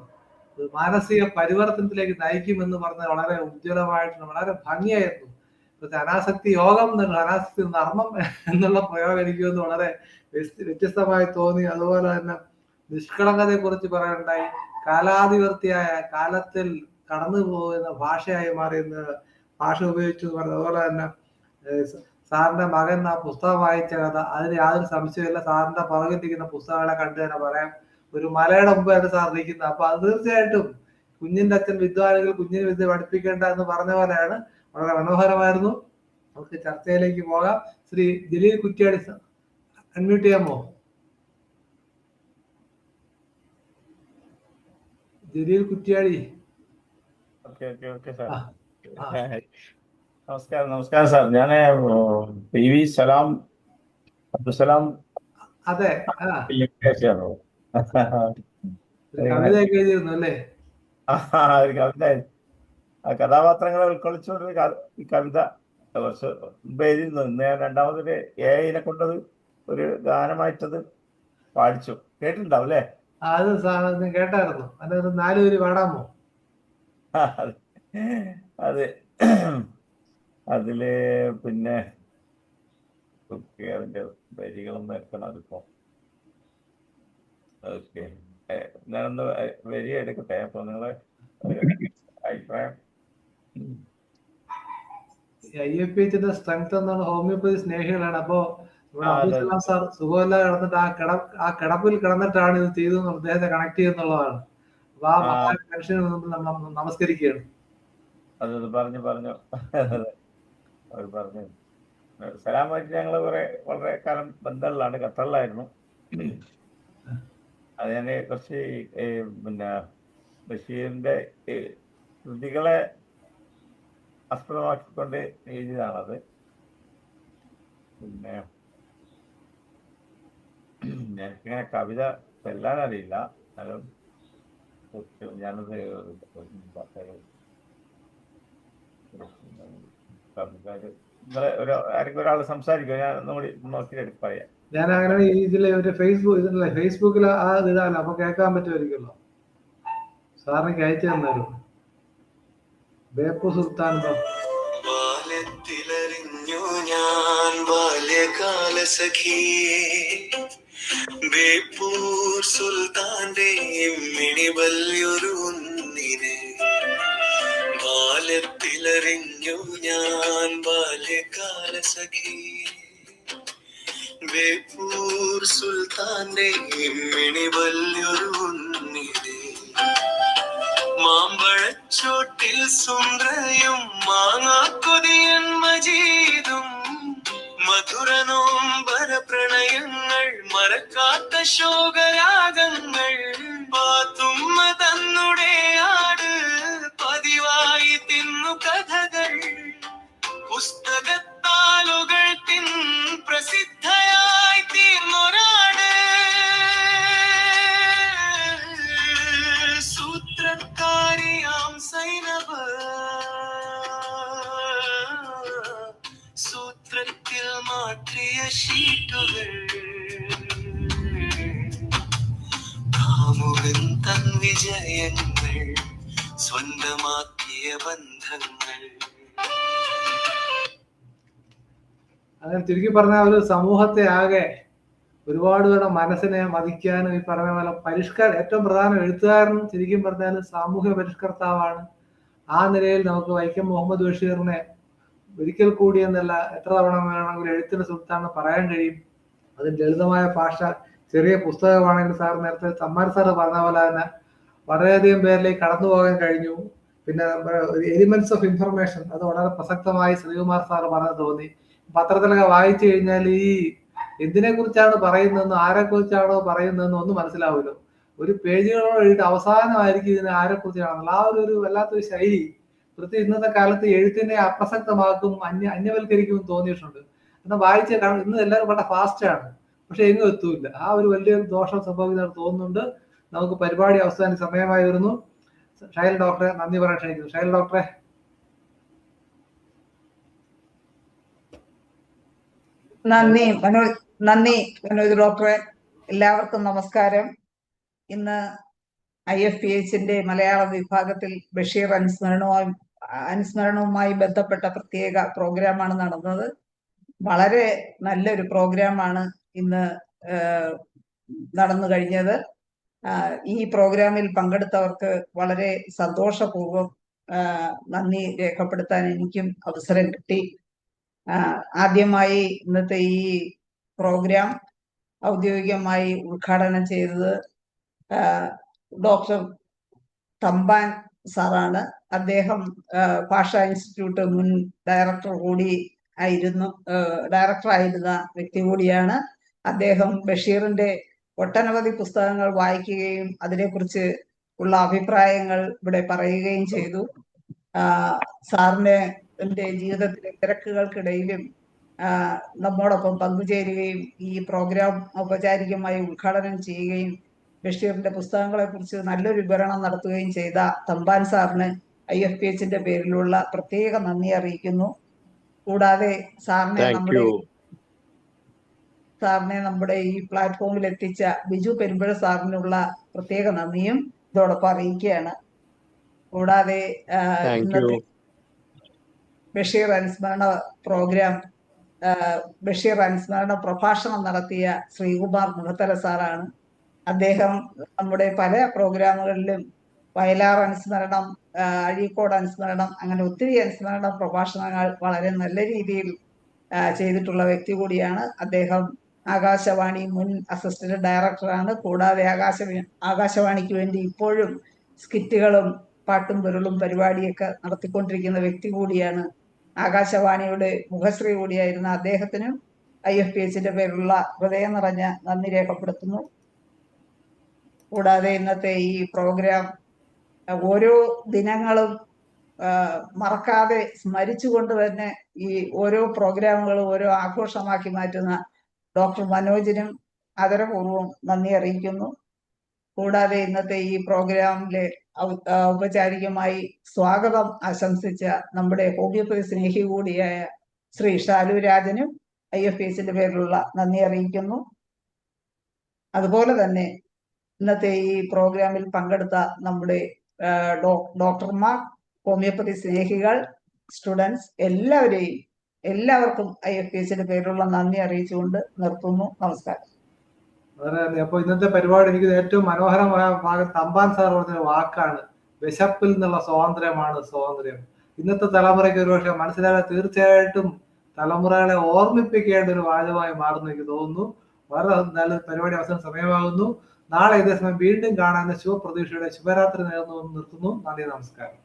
മാനസിക പരിവർത്തനത്തിലേക്ക് നയിക്കുമെന്ന് പറഞ്ഞത് വളരെ ഉജ്ജ്വലമായിട്ട് വളരെ ഭംഗിയായിരുന്നു. അനാസക്തി യോഗം എന്നുള്ള അനാസക്തി നർമ്മം എന്നുള്ള പ്രയോഗം എനിക്കൊന്ന് വളരെ വ്യത്യസ്തമായി തോന്നി. അതുപോലെ തന്നെ നിഷ്കളങ്കതയെ കുറിച്ച് പറയുണ്ടായി. കാലാതിവർത്തിയായ കാലത്തിൽ കടന്നു പോകുന്ന ഭാഷയായി മാറിയെന്ന് ഭാഷ ഉപയോഗിച്ചു എന്ന് പറഞ്ഞു. അതുപോലെ തന്നെ സാറിന്റെ മകൻ ആ പുസ്തകം വായിച്ച കഥ, അതിന് യാതൊരു സംശയമില്ല. സാറിന്റെ പുറകിലിരിക്കുന്ന പുസ്തകങ്ങളെ കണ്ടു തന്നെ പറയാം, ഒരു മലയുടെ മുമ്പായിട്ട് സാർ നിൽക്കുന്നത്. അപ്പൊ അത് തീർച്ചയായിട്ടും കുഞ്ഞിന്റെ അച്ഛൻ വിദ്വാനെങ്കിൽ കുഞ്ഞിന് വിദ്യ പഠിപ്പിക്കേണ്ട എന്ന് പറഞ്ഞ പോലെയാണ്. വളരെ മനോഹരമായിരുന്നു. നമുക്ക് ചർച്ചയിലേക്ക് പോകാം. ശ്രീ ജലീൽ കുറ്റ്യാടി അൺമ്യൂട്ട് ചെയ്യാമോ? ജലീൽ കുറ്റ്യാടി. നമസ്കാരം സാർ. ഞാൻ PV സലാം അബ്ദുസലാം. അതെ, കവിതയൊക്കെ എഴുതിയിരുന്നു അല്ലേ? ഒരു കവിത, കഥാപാത്രങ്ങളെ ഉൾക്കൊള്ളിച്ചുകൊണ്ട് കവിത കുറച്ച് മുമ്പ് എഴുതിയിരുന്നു. ഇന്ന് ഞാൻ രണ്ടാമതൊരു AI കൊണ്ടത് ഒരു ഗാനമായിട്ടത് പാടിച്ചു. കേട്ടിട്ടുണ്ടാവും അല്ലേ? അത് കേട്ടായിരുന്നു. അതിനകത്ത് 4 വരി പാടാമോ? അതെ, അതില് പിന്നെ അതിന്റെ വരികളൊന്നും എടുക്കണം. അതിപ്പോ ഓക്കെ, ഞാനൊന്ന് വരി എടുക്കട്ടെ. അപ്പൊ നിങ്ങളെ അഭിപ്രായം. IFPHന്റെ സ്ട്രെങ്ത് എന്നാണ് ഹോമിയോപ്പതി സ്നേഹികളാണ്. അപ്പോ അബ്ദുൽ സാർ സുഖമില്ലാതെ കിടന്നിട്ട് ആ കിടപ്പിൽ കിടന്നിട്ടാണ് ഇത് ചെയ്തതെന്ന് അദ്ദേഹത്തെ കണക്ട് ചെയ്യുന്നുള്ളതാണ്. അപ്പൊ ആ മനുഷ്യന് നമ്മൾ നമസ്കരിക്കുകയാണ്. അത് പറഞ്ഞു അവർ പറഞ്ഞു. സലാമായിട്ട് ഞങ്ങൾ വളരെ കാലം ബന്ധങ്ങളിലാണ്, ഖത്തറിലായിരുന്നു. അത് ഞാൻ കുറച്ച് പിന്നെ ബഷീറിന്റെ കൃതികളെ ആസ്പദമാക്കിക്കൊണ്ട് എഴുതിയതാണത്. പിന്നെ എനിക്കിങ്ങനെ കവിത ചെല്ലാനറിയില്ല, എന്നാലും ഞാനത് ആരെങ്കിലും ഒരാൾ സംസാരിക്കുക, ഞാൻ ഒന്നുകൂടി നോക്കിയിട്ട് പറയാം. ഞാൻ അങ്ങനെ ഇതിലെ ഒരു ഫേസ്ബുക്കിൽ ആ ഇതാണ്, അപ്പൊ കേൾക്കാൻ പറ്റുമായിരിക്കുമല്ലോ. സാറിന് അയച്ചു തന്നാലും ബേപ്പു സുൽത്താൻ ബാല്യത്തിലറിഞ്ഞു ഞാൻ ബാല്യകാല സഖിയേ, ബേപ്പൂർ സുൽത്താന്റെ മിണിവല്യൊരു ഒന്നിനെ. ബാല്യത്തിലറിഞ്ഞു ഞാൻ ബാല്യകാല സഖിയേ, ബേപ്പൂർ സുൽത്താന്റെ മിണിവല്യൊരു ഒന്നിനെ. മാമ്പഴച്ചോട്ടിൽ സുന്ദരയും മാങ്ങാക്കൊതിയൻ മജീദും മധുരനോമ്പര പ്രണയങ്ങൾ മറക്കാത്ത ശോകരാഗങ്ങൾ. പാത്തുമ്മ തന്നുടെ ആട് പതിവായി തിന്നു കഥകൾ. പുസ്തകത്താലുകൾ തിൻ പ്രസിദ്ധയായി തീർന്നൊരാട്. സൂത്രക്കാർ കാമുകൻ തൻ വിജയങ്ങൾ സ്വന്തമാക്കിയ ബന്ധങ്ങൾ. അങ്ങനെ ചുരുക്കി പറഞ്ഞാൽ ഒരു സമൂഹത്തെ ആകെ ഒരുപാട് പേരുടെ മനസ്സിനെ മതിക്കാനും ഈ പറഞ്ഞ പോലെ ഏറ്റവും പ്രധാന എഴുത്തുകാരൻ ശരിക്കും പറഞ്ഞാൽ സാമൂഹ്യ പരിഷ്കർത്താവാണ്. ആ നിലയിൽ നമുക്ക് വൈക്കം മുഹമ്മദ് ബഷീറിനെ ഒരിക്കൽ കൂടി എന്നല്ല എത്ര തവണ വേണമെങ്കിലും എഴുത്തിന് സുൽത്താന്ന് പറയാൻ കഴിയും. അത് ലളിതമായ ഭാഷ, ചെറിയ പുസ്തകമാണെങ്കിൽ സാർ നേരത്തെ തമ്മാൻ സാറ് പറഞ്ഞ പോലെ തന്നെ വളരെയധികം പേരിലേക്ക് കടന്നു പോകാൻ കഴിഞ്ഞു. പിന്നെ എലിമെന്റ്സ് ഓഫ് ഇൻഫർമേഷൻ അത് വളരെ പ്രസക്തമായി ശ്രീകുമാർ സാറ് പറഞ്ഞു തോന്നി. പത്രത്തിലൊക്കെ വായിച്ചു കഴിഞ്ഞാൽ ഈ എന്തിനെ കുറിച്ചാണ് പറയുന്നതെന്നും ആരെ കുറിച്ചാണോ പറയുന്നതെന്നും ഒന്നും മനസ്സിലാവുമല്ലോ. ഒരു പേജുകളോട് എഴുതി അവസാനമായിരിക്കും ഇതിന് ആരെ കുറിച്ചാണെന്നുള്ള ആ ഒരു വല്ലാത്തൊരു ശൈലി പ്രത്യേകിച്ച് ഇന്നത്തെ കാലത്ത് എഴുത്തിനെ അപ്രസക്തമാക്കും, അന്യവൽക്കരിക്കും തോന്നിയിട്ടുണ്ട്. എന്നാൽ വായിച്ച ഇന്ന് എല്ലാവരും വളരെ ഫാസ്റ്റാണ്, പക്ഷെ എങ്ങും എത്തൂല്ല. ആ ഒരു വലിയൊരു ദോഷം സംഭവിക്കുന്നതായിട്ട് തോന്നുന്നുണ്ട്. നമുക്ക് പരിപാടി അവസാനിച്ച സമയമായി വരുന്നു. ഷൈൽ ഡോക്ടറെ നന്ദി പറയാൻ ക്ഷണിക്കുന്നു. ഷൈൽ ഡോക്ടറെ. നന്ദി മനോജ് ഡോക്ടറെ. എല്ലാവർക്കും നമസ്കാരം. ഇന്ന് IFPHന്റെ മലയാള വിഭാഗത്തിൽ ബഷീർ അനുസ്മരണവുമായി ബന്ധപ്പെട്ട പ്രത്യേക പ്രോഗ്രാമാണ് നടന്നത്. വളരെ നല്ലൊരു പ്രോഗ്രാമാണ് ഇന്ന് നടന്നു കഴിഞ്ഞത്. ഈ പ്രോഗ്രാമിൽ പങ്കെടുത്തവർക്ക് വളരെ സന്തോഷപൂർവ്വം നന്ദി രേഖപ്പെടുത്താൻ എനിക്കും അവസരം കിട്ടി. ആദ്യമായി ഇന്നത്തെ ഈ പ്രോഗ്രാം ഔദ്യോഗികമായി ഉദ്ഘാടനം ചെയ്തത് ഡോക്ടർ തമ്പാൻ സാറാണ്. അദ്ദേഹം ഭാഷാ ഇൻസ്റ്റിറ്റ്യൂട്ട് മുൻ ഡയറക്ടറായിരുന്ന വ്യക്തി കൂടിയാണ്. അദ്ദേഹം ബഷീറിന്റെ ഒട്ടനവധി പുസ്തകങ്ങൾ വായിക്കുകയും അതിനെക്കുറിച്ച് ഉള്ള അഭിപ്രായങ്ങൾ ഇവിടെ പറയുകയും ചെയ്തു. സാറിന്റെ ജീവിതത്തിലെ തിരക്കുകൾക്കിടയിലും നമ്മോടൊപ്പം പങ്കുചേരുകയും ഈ പ്രോഗ്രാം ഔപചാരികമായി ഉദ്ഘാടനം ചെയ്യുകയും ബഷീറിന്റെ പുസ്തകങ്ങളെ കുറിച്ച് നല്ലൊരു വിവരണം നടത്തുകയും ചെയ്ത തമ്പാൻ സാറിന് IFPHന്റെ പേരിലുള്ള പ്രത്യേക നന്ദി അറിയിക്കുന്നു. കൂടാതെ സാറിനെ നമ്മുടെ ഈ പ്ലാറ്റ്ഫോമിൽ എത്തിച്ച ബിജു പെരുമ്പഴ സാറിനുള്ള പ്രത്യേക നന്ദിയും ഇതോടൊപ്പം അറിയിക്കുകയാണ്. കൂടാതെ ഇന്നത്തെ ബഷീർ അനുസ്മരണ പ്രഭാഷണം നടത്തിയ ശ്രീകുമാർ മുഖത്തല സാറാണ്. അദ്ദേഹം നമ്മുടെ പല പ്രോഗ്രാമുകളിലും വയലാർ അനുസ്മരണം, അഴീക്കോട് അനുസ്മരണം, അങ്ങനെ ഒത്തിരി അനുസ്മരണ പ്രഭാഷണങ്ങൾ വളരെ നല്ല രീതിയിൽ ചെയ്തിട്ടുള്ള വ്യക്തി കൂടിയാണ്. അദ്ദേഹം ആകാശവാണി മുൻ അസിസ്റ്റന്റ് ഡയറക്ടറാണ്. കൂടാതെ ആകാശവാണിക്ക് വേണ്ടി ഇപ്പോഴും സ്കിറ്റുകളും പാട്ടും പൊരുളും പരിപാടിയൊക്കെ നടത്തിക്കൊണ്ടിരിക്കുന്ന വ്യക്തി കൂടിയാണ്. ആകാശവാണിയുടെ മുഖശ്രീ കൂടിയായിരുന്ന അദ്ദേഹത്തിനും IFPHന്റെ പേരിലുള്ള ഹൃദയം നിറഞ്ഞ നന്ദി രേഖപ്പെടുത്തുന്നു. കൂടാതെ ഇന്നത്തെ ഈ പ്രോഗ്രാം ഓരോ ദിനങ്ങളും മറക്കാതെ സ്മരിച്ചുകൊണ്ട് തന്നെ ഈ ഓരോ പ്രോഗ്രാമുകളും ഓരോ ആഘോഷമാക്കി മാറ്റുന്ന ഡോക്ടർ മനോജിനും ആദരപൂർവ്വം നന്ദി അറിയിക്കുന്നു. കൂടാതെ ഇന്നത്തെ ഈ പ്രോഗ്രാമിലെ ഔപചാരികമായി സ്വാഗതം ആശംസിച്ച നമ്മുടെ ഹോമിയോപ്പതി സ്നേഹി കൂടിയായ ശ്രീ ഷാലു രാജനും IFPHന്റെ പേരിലുള്ള നന്ദി അറിയിക്കുന്നു. അതുപോലെ തന്നെ ഇന്നത്തെ ഈ പ്രോഗ്രാമിൽ പങ്കെടുത്ത നമ്മുടെ ഡോക്ടർമാർ, ഹോമിയോപ്പതി സ്നേഹികൾ, സ്റ്റുഡൻസ് എല്ലാവർക്കും IFPHന്റെ പേരിലുള്ള നന്ദി അറിയിച്ചുകൊണ്ട് നിർത്തുന്നു. നമസ്കാരം. അപ്പൊ ഇന്നത്തെ പരിപാടി എനിക്ക് ഏറ്റവും മനോഹരമായ ഭാഗം തമ്പാൻ സാർ പറഞ്ഞൊരു വാക്കാണ്, വിശപ്പിൽ നിന്നുള്ള സ്വാതന്ത്ര്യമാണ് സ്വാതന്ത്ര്യം. ഇന്നത്തെ തലമുറയ്ക്ക് ഒരുപക്ഷെ മനസ്സിലാകാൻ തീർച്ചയായിട്ടും തലമുറകളെ ഓർമ്മിപ്പിക്കേണ്ട ഒരു വാചകമായി മാറുന്നു എനിക്ക് തോന്നുന്നു. വളരെ നല്ല പരിപാടി അവസാനം സമയമാകുന്നു. നാളെ ഇതേ സമയം വീണ്ടും കാണാൻ ശുഭപ്രതീക്ഷയുടെ ശുഭരാത്രി നേർന്നു നിർത്തുന്നു. നന്ദി, നമസ്കാരം.